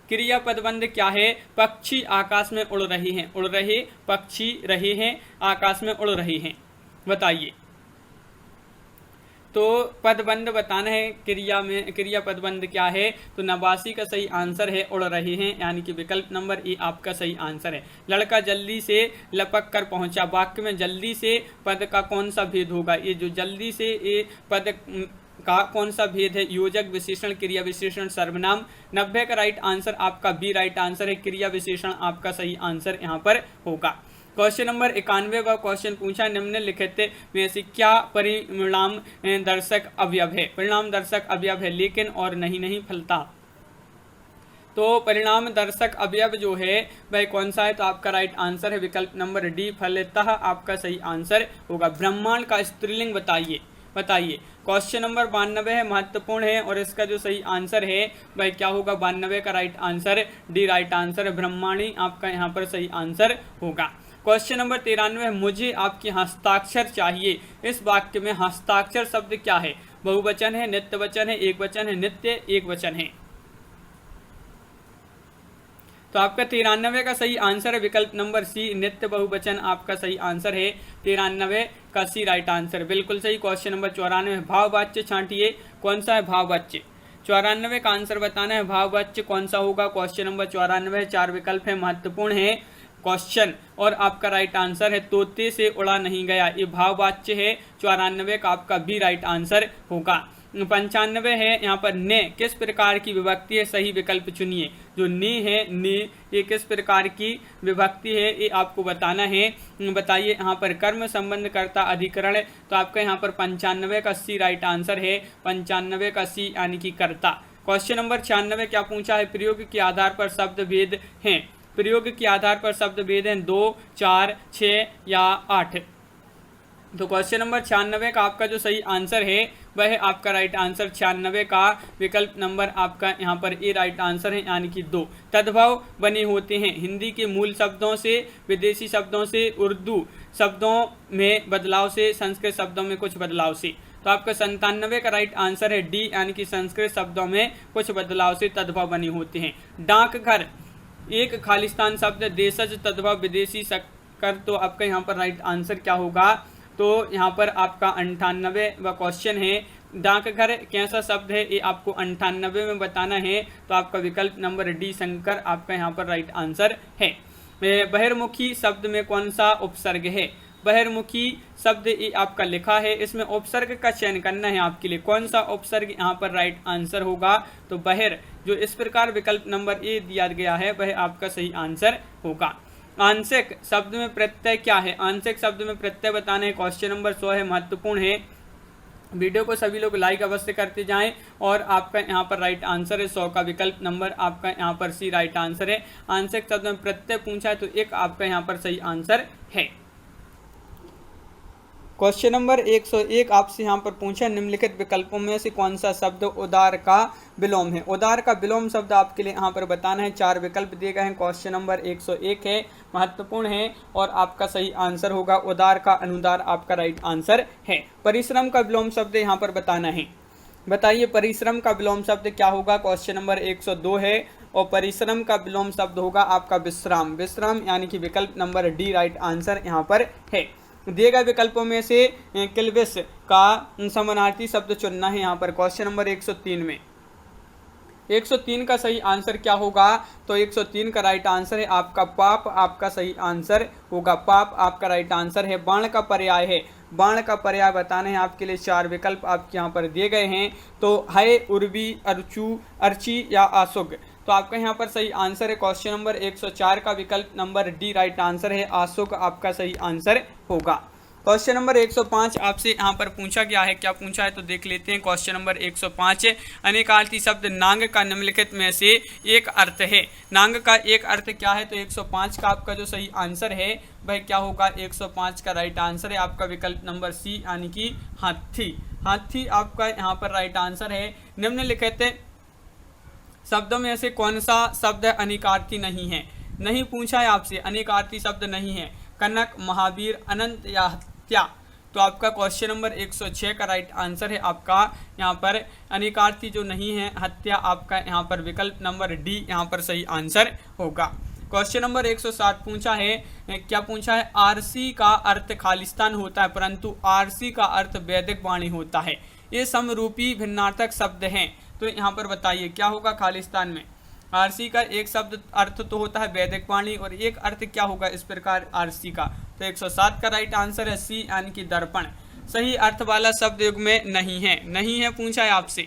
क्रिया पदबंध क्या है? पक्षी आकाश में उड़ रहे हैं। उड़ रहे, पक्षी रहे हैं, आकाश में उड़ रहे हैं। बताइए। तो पदबंध बताना है क्रिया में, क्रिया पदबंध क्या है? तो 89 का सही आंसर है उड़ रहे हैं यानी कि विकल्प नंबर ए आपका सही आंसर है। लड़का जल्दी से लपक कर पहुंचा, वाक्य में जल्दी से पद का कौन सा भेद होगा? ये जो जल्दी से ये पद का कौन सा भेद है? योजक, विशेषण, क्रिया विशेषण, सर्वनाम। 90 का राइट आंसर आपका बी राइट आंसर है। क्रिया विशेषण आपका सही आंसर यहाँ पर होगा। क्वेश्चन नंबर 91 का क्वेश्चन पूछा निम्नलिखित में से क्या परिणाम दर्शक अवयव है? परिणाम दर्शक अवयव है लेकिन और नहीं फलता। तो परिणाम दर्शक अवयव जो है वह कौन सा है? तो आपका राइट आंसर है विकल्प नंबर डी फलतः आपका सही आंसर होगा। ब्रह्मांड का स्त्रीलिंग बताइए। बताइए। क्वेश्चन नंबर 92 है, महत्वपूर्ण है और इसका जो सही आंसर है वह क्या होगा? 92 का right answer D right answer है ब्रह्माणी आपका यहाँ पर सही आंसर होगा। क्वेश्चन नंबर 93, मुझे आपके हस्ताक्षर चाहिए। इस वाक्य में हस्ताक्षर शब्द क्या है? बहुवचन है, नित्य वचन है, एक वचन है, नित्य एक वचन है। तो आपका 93 का सही आंसर है विकल्प नंबर सी, नित्य बहुवचन आपका सही आंसर है। 93 का सी राइट आंसर, बिल्कुल सही। क्वेश्चन नंबर 94, भाववाच्य छांटिए, कौन सा है भाववाच्य? 94 का आंसर बताना है, भाववाच्य कौन सा होगा? क्वेश्चन नंबर 94, 4 विकल्प है, महत्वपूर्ण है क्वेश्चन। और आपका राइट आंसर है तोते से उड़ा नहीं गया, ये भाववाच्य है। 94 का आपका बी राइट आंसर होगा। 95 है यहाँ पर ने किस प्रकार की विभक्ति है? सही विकल्प चुनिए। जो ने है, ने ये किस प्रकार की विभक्ति है ये आपको बताना है। बताइए यहाँ पर कर्म संबंध कर्ता अधिकरण, तो आपका यहाँ पर 95 का सी राइट आंसर है। 95 का सी यानी कि कर्ता। क्वेश्चन नंबर 96 क्या पूछा है? प्रयोग के आधार पर शब्द भेद हैं। प्रयोग के आधार पर शब्द भेद हैं 2, 4, 6 या 8। तो क्वेश्चन नंबर 96 का आपका जो सही आंसर है वह है आपका राइट आंसर 96 का विकल्प नंबर आपका यहाँ पर ए राइट आंसर है, यानी कि 2। तद्भव बने होते हैं हिंदी के मूल शब्दों से, विदेशी शब्दों से, उर्दू शब्दों में बदलाव से, संस्कृत शब्दों में कुछ बदलाव से। तो आपका 97 का राइट आंसर है डी, यानी कि संस्कृत शब्दों में कुछ बदलाव से तद्भव बने होते हैं। डाकघर एक खालिस्तान शब्द, देशज तद्भव विदेशी शक्कर, तो आपका यहाँ पर राइट आंसर क्या होगा? तो यहाँ पर आपका 98वां क्वेश्चन है, डाकघर कैसा शब्द है ये आपको 98 में बताना है। तो आपका विकल्प नंबर डी शंकर आपका यहाँ पर राइट आंसर है। बहिर्मुखी शब्द में कौन सा उपसर्ग है? बहिर्मुखी शब्द ये आपका लिखा है, इसमें उपसर्ग का चयन करना है आपके लिए। कौन सा उपसर्ग यहाँ पर राइट आंसर होगा? तो बहिर, जो इस प्रकार विकल्प नंबर ए दिया गया है वह आपका सही आंसर होगा। आंशिक शब्द में प्रत्यय क्या है? आंशिक शब्द में प्रत्यय बताना है। क्वेश्चन नंबर 100 है, महत्वपूर्ण है। वीडियो को सभी लोग लाइक अवश्य करते जाएं। और आपका यहाँ पर राइट आंसर है 100 का विकल्प नंबर आपका यहाँ पर सी राइट आंसर है। आंशिक शब्द में प्रत्यय पूछा है तो एक आपका यहाँ पर सही आंसर है। क्वेश्चन नंबर 101 आपसे यहाँ पर पूछा, निम्नलिखित विकल्पों में से कौन सा शब्द उदार का विलोम है? उदार का विलोम शब्द आपके लिए यहाँ पर बताना है। 4 विकल्प दिए गए हैं। क्वेश्चन नंबर 101 है, महत्वपूर्ण है और आपका सही आंसर होगा उदार का अनुदार आपका राइट आंसर है। परिश्रम का विलोम शब्द यहाँ पर बताना है। बताइए परिश्रम का विलोम शब्द क्या होगा? क्वेश्चन नंबर 102 है और परिश्रम का विलोम शब्द होगा आपका विश्राम। विश्राम यानी कि विकल्प नंबर डी राइट आंसर यहाँ पर है। दिए गए विकल्पों में से किल्बिश का समानार्थी शब्द चुनना है यहाँ पर। क्वेश्चन नंबर 103 में 103 का सही आंसर क्या होगा? तो 103 का राइट आंसर है आपका पाप आपका सही आंसर होगा। पाप आपका राइट आंसर है। बाण का पर्याय है, बाण का पर्याय बताना है आपके लिए। 4 विकल्प आपके यहाँ पर दिए गए हैं। तो है, उर्वी, अर्चू, अर्ची या आशुग, तो आपका यहाँ पर सही आंसर है क्वेश्चन नंबर 104 का विकल्प नंबर डी राइट आंसर है। आशुक आपका सही आंसर होगा। क्वेश्चन नंबर 105 आपसे यहाँ पर पूछा गया है, क्या पूछा है तो देख लेते हैं। क्वेश्चन नंबर 105, अनेकार्थी शब्द नांग का निम्नलिखित में से एक अर्थ है। नांग का एक अर्थ क्या है? तो 105 का आपका जो सही आंसर है वह क्या होगा? 105 का राइट आंसर है आपका विकल्प नंबर सी, यानी कि हाथी। हाथी आपका यहाँ पर राइट आंसर है। निम्नलिखित शब्दों में से कौन सा शब्द अनेकार्थी नहीं है? नहीं पूछा है आपसे, अनेकार्थी शब्द नहीं है। कनक, महावीर, अनंत या हत्या, तो आपका क्वेश्चन नंबर 106 का राइट आंसर है आपका यहाँ पर अनेकार्थी जो नहीं है हत्या आपका यहाँ पर विकल्प नंबर डी यहाँ पर सही आंसर होगा। क्वेश्चन नंबर 107 पूछा है, क्या पूछा है? आरसी का अर्थ खालिस्तान होता है परंतु आरसी का अर्थ वैदिक वाणी होता है। ये समरूपी भिन्नार्थक शब्द हैं। तो यहाँ पर बताइए क्या होगा खालिस्तान में? आरसी का एक शब्द अर्थ तो होता है वैदिक वाणी और एक अर्थ क्या होगा इस प्रकार आरसी का? तो 107 का राइट आंसर है सी, यानी कि दर्पण। सही अर्थ वाला शब्द युग में नहीं है। नहीं है पूछा है आपसे,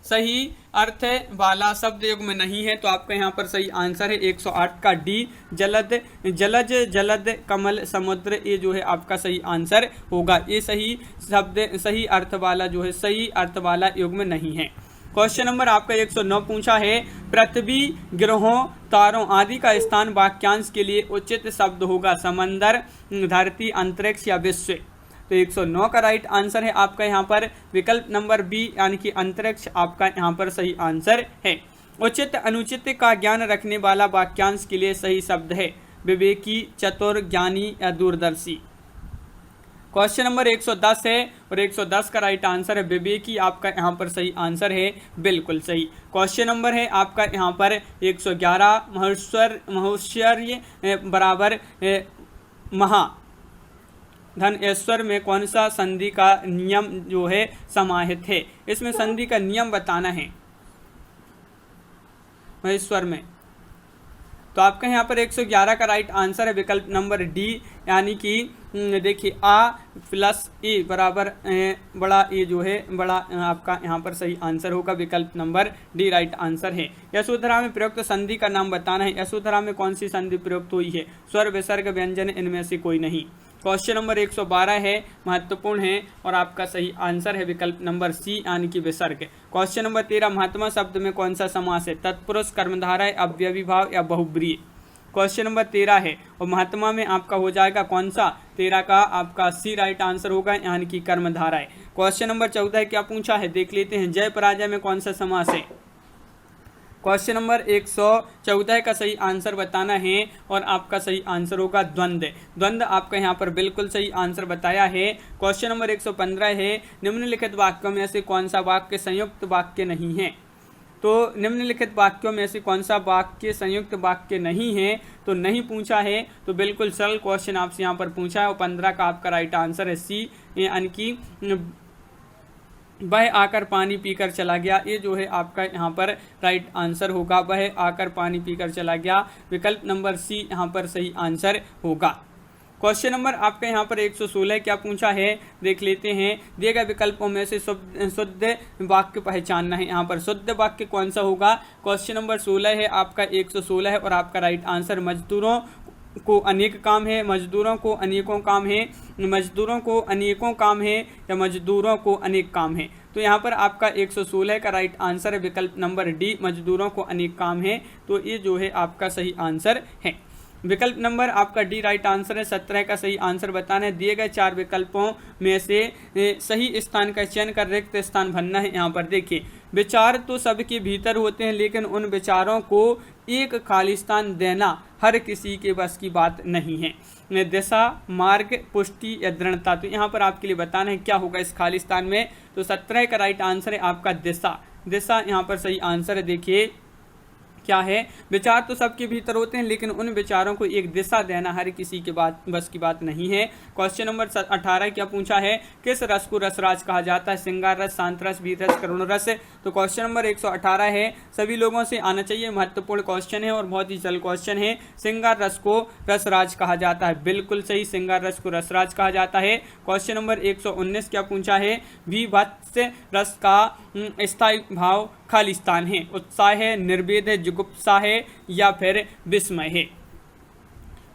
सही अर्थ वाला शब्द युग में नहीं है। तो आपका यहाँ पर सही आंसर है 108 का डी, जलद, जलज, जलद, कमल, समुद्र, ये जो है आपका सही आंसर होगा। ये सही शब्द सही अर्थ वाला जो है सही अर्थ वाला युग में नहीं है। क्वेश्चन नंबर आपका 109 पूछा है, पृथ्वी, ग्रहों, तारों आदि का स्थान वाक्यांश के लिए उचित शब्द होगा। समंदर, धरती, अंतरिक्ष या विश्व। तो 109 का राइट आंसर है आपका यहाँ पर विकल्प नंबर बी, यानी कि अंतरिक्ष आपका यहाँ पर सही आंसर है। उचित अनुचित का ज्ञान रखने वाला वाक्यांश के लिए सही शब्द है। विवेकी, चतुर, ज्ञानी या दूरदर्शी। क्वेश्चन नंबर 110 है और 110 का राइट आंसर है विवेकी, आपका यहाँ पर सही आंसर है, बिल्कुल सही। क्वेश्चन नंबर है आपका यहाँ पर 111, महोश्चर्य बराबर महा धनेश्वर में कौन सा संधि का नियम जो है समाहित है? इसमें संधि का नियम बताना है महेश्वर में। तो आपका यहाँ पर 111 का राइट आंसर है विकल्प नंबर डी, यानी कि देखिए आ प्लस ए बराबर बड़ा ए जो है बड़ा आपका यहाँ पर सही आंसर होगा, विकल्प नंबर डी राइट आंसर है। यशोधरा में प्रयुक्त संधि का नाम बताना है। यशोधरा में कौन सी संधि प्रयुक्त हुई है? स्वर, विसर्ग, व्यंजन, इनमें से कोई नहीं। क्वेश्चन नंबर 112 है, महत्वपूर्ण है और आपका सही आंसर है विकल्प नंबर सी यानी कि विसर्ग। क्वेश्चन नंबर 13, महात्मा शब्द में कौन सा समास है? तत्पुरुष, कर्मधारय, अव्ययीभाव या बहुब्रीहि। क्वेश्चन नंबर 13 है और महात्मा में आपका हो जाएगा कौन सा? 13 का आपका सी राइट आंसर होगा, यानी कि कर्मधारय। क्वेश्चन नंबर 14 क्या पूछा है देख लेते हैं। जय पराजय में कौन सा समास है? क्वेश्चन नंबर 114 का सही आंसर बताना है और आपका सही आंसर होगा द्वंद्व। द्वंद्व आपका यहाँ पर बिल्कुल सही आंसर बताया है। क्वेश्चन नंबर 115 है, निम्नलिखित वाक्यों में से कौन सा वाक्य संयुक्त वाक्य नहीं है? तो निम्नलिखित वाक्यों में से कौन सा वाक्य संयुक्त वाक्य नहीं है? तो नहीं पूछा है, तो बिल्कुल सरल क्वेश्चन आपसे यहाँ पर पूछा है और 15 का आपका राइट आंसर है सी, यानी कि वह आकर पानी पीकर चला गया। ये जो है आपका यहाँ पर राइट आंसर होगा, वह आकर पानी पीकर चला गया, विकल्प नंबर सी यहाँ पर सही आंसर होगा। क्वेश्चन नंबर आपका यहाँ पर 116 क्या पूछा है देख लेते हैं। दिए गए विकल्पों में से शुद्ध वाक्य पहचानना है। यहाँ पर शुद्ध वाक्य कौन सा होगा? क्वेश्चन नंबर 16 है आपका 116 है और आपका राइट आंसर मजदूरों को अनेक काम है, मजदूरों को अनेकों काम है, मजदूरों को अनेकों काम है या मजदूरों को अनेक काम है। तो यहाँ पर आपका 116 का राइट आंसर है विकल्प नंबर डी, मजदूरों को अनेक काम है। तो ये जो है आपका सही आंसर है। विकल्प नंबर आपका डी राइट आंसर है। 17 का सही आंसर बताना है। दिए गए 4 विकल्पों में से सही स्थान का चयन कर रिक्त स्थान भरना है। यहाँ पर देखिए, विचार तो सबके भीतर होते हैं, लेकिन उन विचारों को एक खालिस्तान देना हर किसी के बस की बात नहीं है। दिशा, मार्ग, पुष्टि या दृढ़ता। तो यहाँ पर आपके लिए बताना है क्या होगा इस खालिस्तान में। तो 17 का राइट आंसर है आपका दिशा। दिशा यहाँ पर सही आंसर है। देखिए क्या है, विचार तो सबके भीतर होते हैं, लेकिन उन विचारों को एक दिशा देना हर किसी के बस की बात नहीं है। क्वेश्चन नंबर 18 क्या पूछा है? किस रस को रसराज कहा जाता है? श्रृंगार रस, शांत रस, वीर रस, करुण रस। तो क्वेश्चन नंबर 118 है, सभी लोगों से आना चाहिए, महत्वपूर्ण क्वेश्चन है और बहुत ही सरल क्वेश्चन है। श्रृंगार रस को रसराज कहा जाता है, बिल्कुल सही, श्रृंगार रस को रसराज कहा जाता है। क्वेश्चन नंबर 119 क्या पूछा है? विभत्स रस का स्थायी भाव खालिस्तान है, उत्साह है, निर्वेद है, जुगुप्सा है या फिर विस्मय है।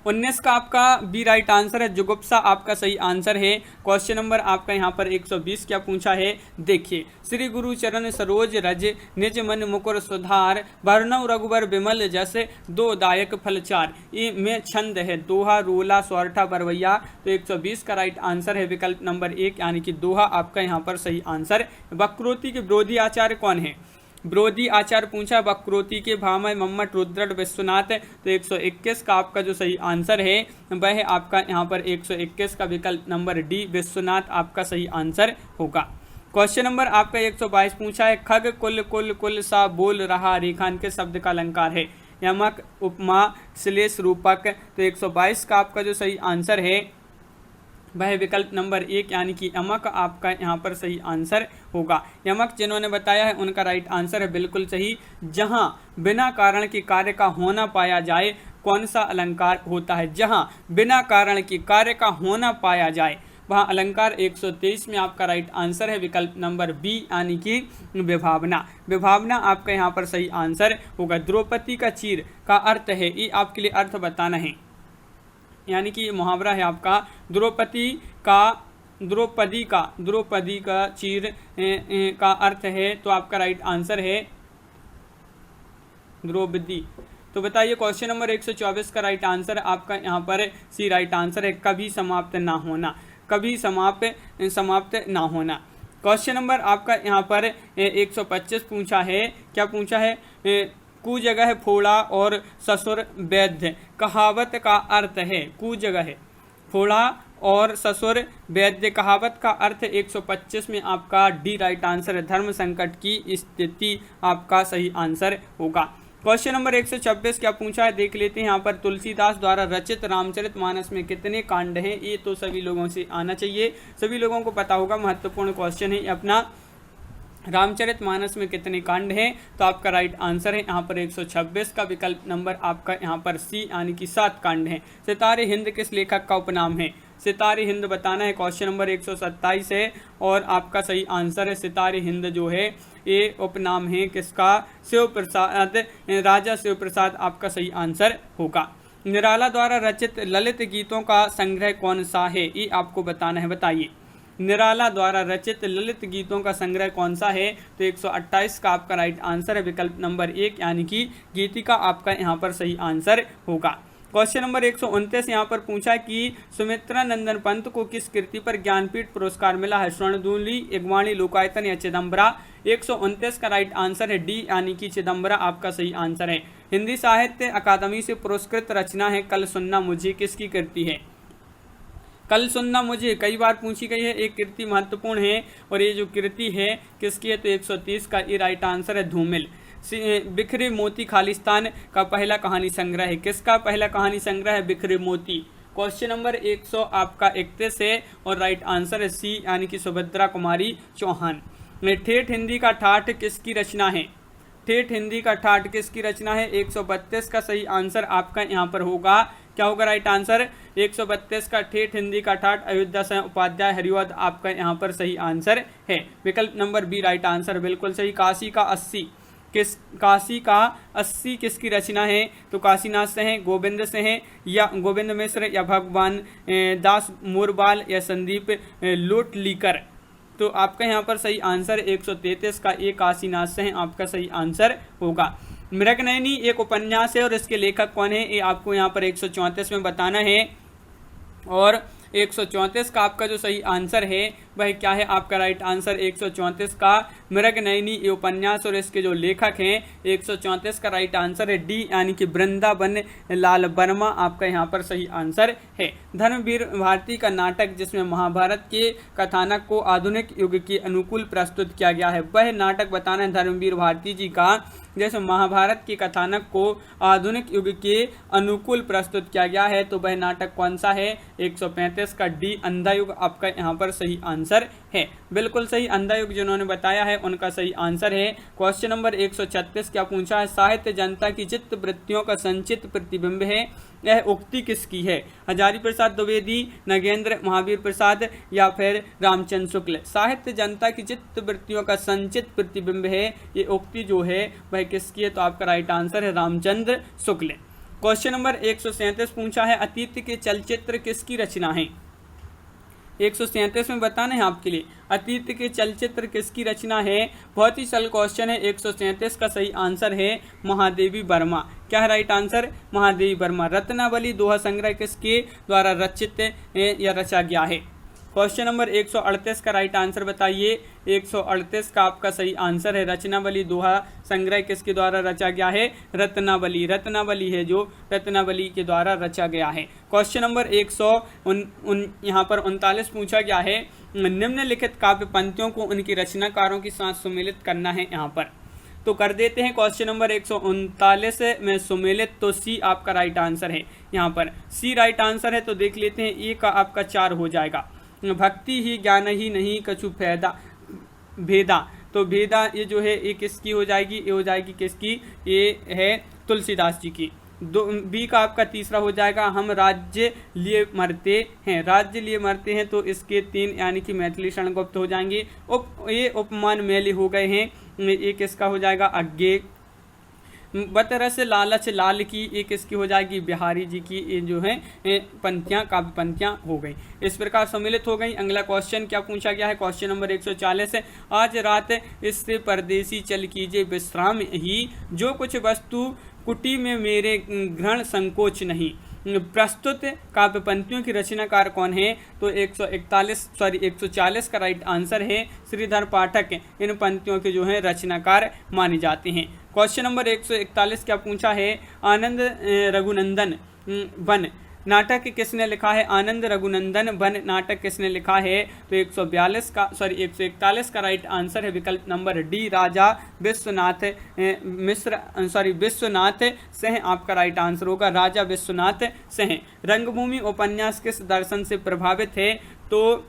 19 का आपका बी राइट आंसर है, जुगुप्सा आपका सही आंसर है। क्वेश्चन नंबर आपका यहाँ पर 120 क्या पूछा है? देखिए, श्री गुरु चरण सरोज रज, निज मन मुकुर सुधार, वर्णव रघुबर विमल जस, दो दायक फल चार। ये में छंद है दोहा, रोला, सौरठा, बरवैया। तो 120 का राइट आंसर है विकल्प नंबर 1 यानी कि दोहा आपका यहाँ पर सही आंसर। वक्रोक्ति के विरोधी आचार्य कौन है? विरोधी आचार्य पूछा वक्रोक्ति के भामह, मम्मट, रुद्रट, विश्वनाथ। तो 121 का आपका जो सही आंसर है वह आपका यहाँ पर 121 का विकल्प नंबर डी, विश्वनाथ आपका सही आंसर होगा। क्वेश्चन नंबर आपका 122 पूछा है, खग कुल कुल कुल सा बोल रहा रेखांकित शब्द का अलंकार है? यमक, उपमा, श्लेष, रूपक। तो 122 का आपका जो सही आंसर है वह विकल्प नंबर 1 यानी कि यमक आपका यहाँ पर सही आंसर होगा। यमक जिन्होंने बताया है उनका राइट आंसर है बिल्कुल सही। जहाँ बिना कारण के कार्य का होना पाया जाए कौन सा अलंकार होता है? जहाँ बिना कारण के कार्य का होना पाया जाए वहाँ अलंकार 123 में आपका राइट आंसर है विकल्प नंबर बी यानी कि विभावना। विभावना आपका यहाँ पर सही आंसर होगा। द्रौपदी का चीर का अर्थ है, ये आपके लिए अर्थ बताना है, यानी कि मुहावरा है आपका। द्रौपदी का चीर का अर्थ है, तो आपका राइट आंसर है द्रौपदी। तो बताइए क्वेश्चन नंबर 124 का राइट आंसर आपका यहाँ पर सी राइट आंसर है, कभी समाप्त ना होना, कभी समाप्त ना होना। क्वेश्चन नंबर आपका यहाँ पर 125 पूछा है, क्या पूछा है? कु जगह फोड़ा और ससुर वैद्य कहावत का अर्थ है। कु जगह फोड़ा और ससुर वैद्य कहावत का अर्थ 125 में आपका डी राइट आंसर है। धर्म संकट की स्थिति आपका सही आंसर होगा। क्वेश्चन नंबर 126 क्या पूछा है देख लेते हैं। यहाँ पर तुलसीदास द्वारा रचित रामचरितमानस में कितने कांड हैं, ये तो सभी लोगों से आना चाहिए, सभी लोगों को पता होगा, महत्वपूर्ण क्वेश्चन है अपना। रामचरितमानस में कितने कांड हैं, तो आपका राइट आंसर है यहाँ पर 126 का विकल्प नंबर आपका यहाँ पर सी यानी कि 7 कांड हैं। सितारे हिंद किस लेखक का उपनाम है, सितारे हिंद बताना है। क्वेश्चन नंबर 127 है और आपका सही आंसर है सितारे हिंद जो है ये उपनाम है किसका, शिव प्रसाद, राजा शिव प्रसाद आपका सही आंसर होगा। निराला द्वारा रचित ललित गीतों का संग्रह कौन सा है, ये आपको बताना है, बताइए। निराला द्वारा रचित ललित गीतों का संग्रह कौन सा है, तो 128 का आपका राइट आंसर है विकल्प नंबर 1 यानी कि गीतिका आपका यहाँ पर सही आंसर होगा। क्वेश्चन नंबर 129 यहाँ पर पूछा कि सुमित्रा नंदन पंत को किस कृति पर ज्ञानपीठ पुरस्कार मिला है, स्वर्णदूली, इगवाणी, लोकायतन या चिदम्बरा। 129 का राइट आंसर है डी यानी कि चिदम्बरा आपका सही आंसर है। हिंदी साहित्य अकादमी से पुरस्कृत रचना है कल सुनना मुझे, किसकी कृति है, कल सुनना मुझे कई बार पूछी गई है, एक कृति महत्वपूर्ण है और ये जो कृति है किसकी है, तो 130 का ये राइट आंसर है धूमिल। बिखरे मोती खालिस्तान का पहला कहानी संग्रह है, किसका पहला कहानी संग्रह है, बिखरे मोती। क्वेश्चन नंबर 100 आपका 31 है और राइट आंसर है सी यानी कि सुभद्रा कुमारी चौहान। ठेठ हिंदी का ठाठ किसकी रचना है, ठेठ हिंदी का ठाठ किसकी रचना है, 132 का सही आंसर आपका यहाँ पर होगा, क्या होगा राइट आंसर, 132 का ठेठ हिंदी का ठाठ अयोध्या से उपाध्याय हरिवंश आपका यहाँ पर सही आंसर है। विकल्प नंबर बी राइट आंसर बिल्कुल सही। काशी का 80 काशी का 80 किसकी रचना है, तो काशीनाथ से है, गोविंद से है या गोविंद मिश्र या भगवान दास मोरबाल या संदीप लोटलीकर। तो आपका यहाँ पर सही आंसर 133 का एक काशीनाथ से है आपका सही आंसर होगा। मृगनयनी एक उपन्यास है और इसके लेखक कौन है, ये आपको यहाँ पर 134 में बताना है और 134 का आपका जो सही आंसर है वह क्या है, आपका राइट आंसर 134 का मृगनयनी ये उपन्यास और इसके जो लेखक हैं 134 का राइट आंसर है डी यानी कि वृंदावन लाल वर्मा आपका यहाँ पर सही आंसर है। धर्मवीर भारती का नाटक जिसमें महाभारत के कथानक को आधुनिक युग के अनुकूल प्रस्तुत किया गया है, वह नाटक बताना है धर्मवीर भारती जी का जैसे महाभारत के कथानक को आधुनिक युग के अनुकूल प्रस्तुत किया गया है, तो वह नाटक कौन सा है, 135 का डी अंधा युग आपका यहाँ पर सही आंसर है। बिल्कुल सही, अंधा युग जिन्होंने बताया है उनका सही आंसर है। क्वेश्चन नंबर 136 क्या पूछा है, साहित्य जनता की चित्त वृत्तियों का संचित प्रतिबिंब है, यह उक्ति किसकी है, हजारी प्रसाद द्विवेदी, नगेंद्र, महावीर प्रसाद या फिर रामचंद्र शुक्ल। साहित्य जनता की चित्त वृत्तियों का संचित प्रतिबिंब है, ये उक्ति जो है वह किसकी है, तो आपका राइट आंसर है रामचंद्र शुक्ल। क्वेश्चन नंबर 137 पूछा है अतीत के चलचित्र किसकी रचना है, 137 में बताना है आपके लिए अतीत के चलचित्र किसकी रचना है। बहुत ही सरल क्वेश्चन है, 137 का सही आंसर है महादेवी वर्मा। क्या है राइट आंसर, महादेवी वर्मा। रत्नावली दोहा संग्रह किसके द्वारा रचित या रचा गया है। क्वेश्चन नंबर 138 का राइट आंसर बताइए, 138 का आपका सही आंसर है रचनावली दोहा संग्रह किसके द्वारा रचा गया है, रत्नावली। रत्नावली है जो रत्नावली के द्वारा रचा गया है। क्वेश्चन नंबर 139 पूछा गया है निम्नलिखित काव्य पंक्तियों को उनकी रचनाकारों के साथ सुमेलित करना है। यहाँ पर तो कर देते हैं। क्वेश्चन नंबर 139 में सुमेलित, तो सी आपका राइट आंसर है, यहाँ पर सी राइट आंसर है। तो देख लेते हैं, ए का आपका 4 हो जाएगा। भक्ति ही ज्ञान ही नहीं कछु फैदा भेदा, तो भेदा ये जो है ये किसकी हो जाएगी, ये हो जाएगी किसकी, ये है तुलसीदास जी की। बी का आपका तीसरा हो जाएगा हम राज्य लिए मरते हैं, राज्य लिए मरते हैं, तो इसके 3 यानी कि मैथिली शरण गुप्त हो जाएंगे। ये उपमान मैली हो गए हैं, ये किसका हो जाएगा, अज्ञे। बतरस लालच लाल की, ये किसकी हो जाएगी, बिहारी जी की। ये जो है पंक्तियाँ काव्य पंक्तियाँ हो गई, इस प्रकार सम्मिलित हो गई। अगला क्वेश्चन क्या पूछा गया है, क्वेश्चन नंबर 140 है आज रात इससे परदेसी चल कीजिए विश्राम ही, जो कुछ वस्तु कुटी में मेरे घृण संकोच नहीं। प्रस्तुत काव्य पंक्तियों की रचनाकार कौन है, तो 140 का राइट आंसर है श्रीधर पाठक इन पंक्तियों के जो है रचनाकार माने जाते हैं। क्वेश्चन नंबर 141 क्या पूछा है, आनंद रघुनंदन वन नाटक किसने लिखा है, आनंद रघुनंदन वन नाटक किसने लिखा है। तो 141 का राइट आंसर है विकल्प नंबर डी, राजा विश्वनाथ विश्वनाथ सेन आपका राइट आंसर होगा, राजा विश्वनाथ सेन। रंगभूमि उपन्यास किस दर्शन से प्रभावित है, तो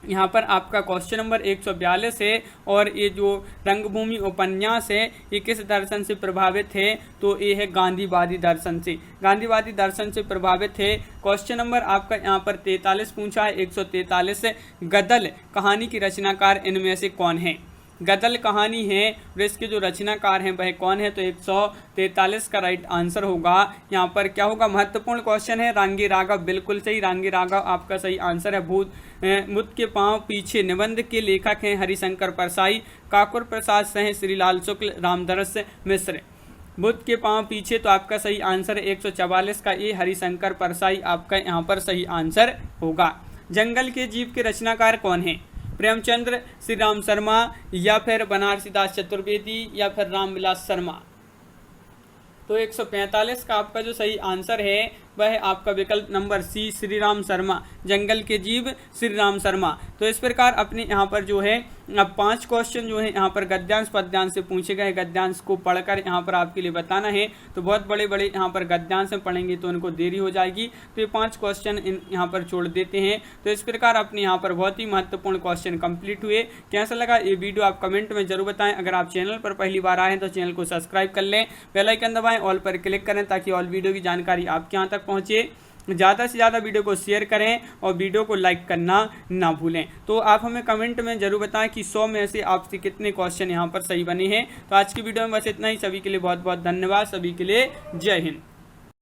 यहाँ पर आपका क्वेश्चन नंबर 142 है और ये जो रंगभूमि उपन्यास है ये किस दर्शन से प्रभावित है, तो ये है गांधीवादी दर्शन से, गांधीवादी दर्शन से प्रभावित है। क्वेश्चन नंबर आपका यहाँ पर 43 पूछा है, 143 गदल कहानी की रचनाकार इनमें से कौन है, गदल कहानी है और इसके जो रचनाकार हैं वह कौन है, तो 143 का राइट आंसर होगा यहाँ पर क्या होगा, महत्वपूर्ण क्वेश्चन है, रांगी राघव बिल्कुल सही, रांगी राघव आपका सही आंसर है। बुद्ध के पांव पीछे निबंध के लेखक हैं हरिशंकर परसाई, काकुर प्रसाद सह, श्रीलाल शुक्ल, रामदरस मिश्र। बुद्ध के पांव पीछे तो आपका सही आंसर है 144 का ये हरिशंकर परसाई आपका यहाँ पर सही आंसर होगा। जंगल के जीव के रचनाकार कौन है, प्रेमचंद्र, श्री राम शर्मा या फिर बनारसीदास चतुर्वेदी या फिर रामविलास शर्मा। तो 145 का आपका जो सही आंसर है वह आपका विकल्प नंबर सी, श्री राम शर्मा, जंगल के जीव श्री राम शर्मा। तो इस प्रकार अपने यहाँ पर जो है अब 5 क्वेश्चन जो है यहाँ पर गद्यांश पद्यांश से पूछे गए, गद्यांश को पढ़कर यहाँ पर आपके लिए बताना है, तो बहुत बड़े बड़े यहाँ पर गद्यांश में पढ़ेंगे तो उनको देरी हो जाएगी, तो ये 5 क्वेश्चन यहाँ पर छोड़ देते हैं। तो इस प्रकार अपने यहाँ पर बहुत ही महत्वपूर्ण क्वेश्चन कंप्लीट हुए। कैसा लगा ये वीडियो आप कमेंट में जरूर बताएं। अगर आप चैनल पर पहली बार आए हैं तो चैनल को सब्सक्राइब कर लें, बेल आइकन दबाएं, ऑल पर क्लिक करें ताकि ऑल वीडियो की जानकारी आपके यहाँ तक पहुँचे। ज़्यादा से ज़्यादा वीडियो को शेयर करें और वीडियो को लाइक करना ना भूलें। तो आप हमें कमेंट में जरूर बताएं कि 100 में से आपसे कितने क्वेश्चन यहाँ पर सही बने हैं। तो आज की वीडियो में बस इतना ही। सभी के लिए बहुत बहुत धन्यवाद। सभी के लिए जय हिंद।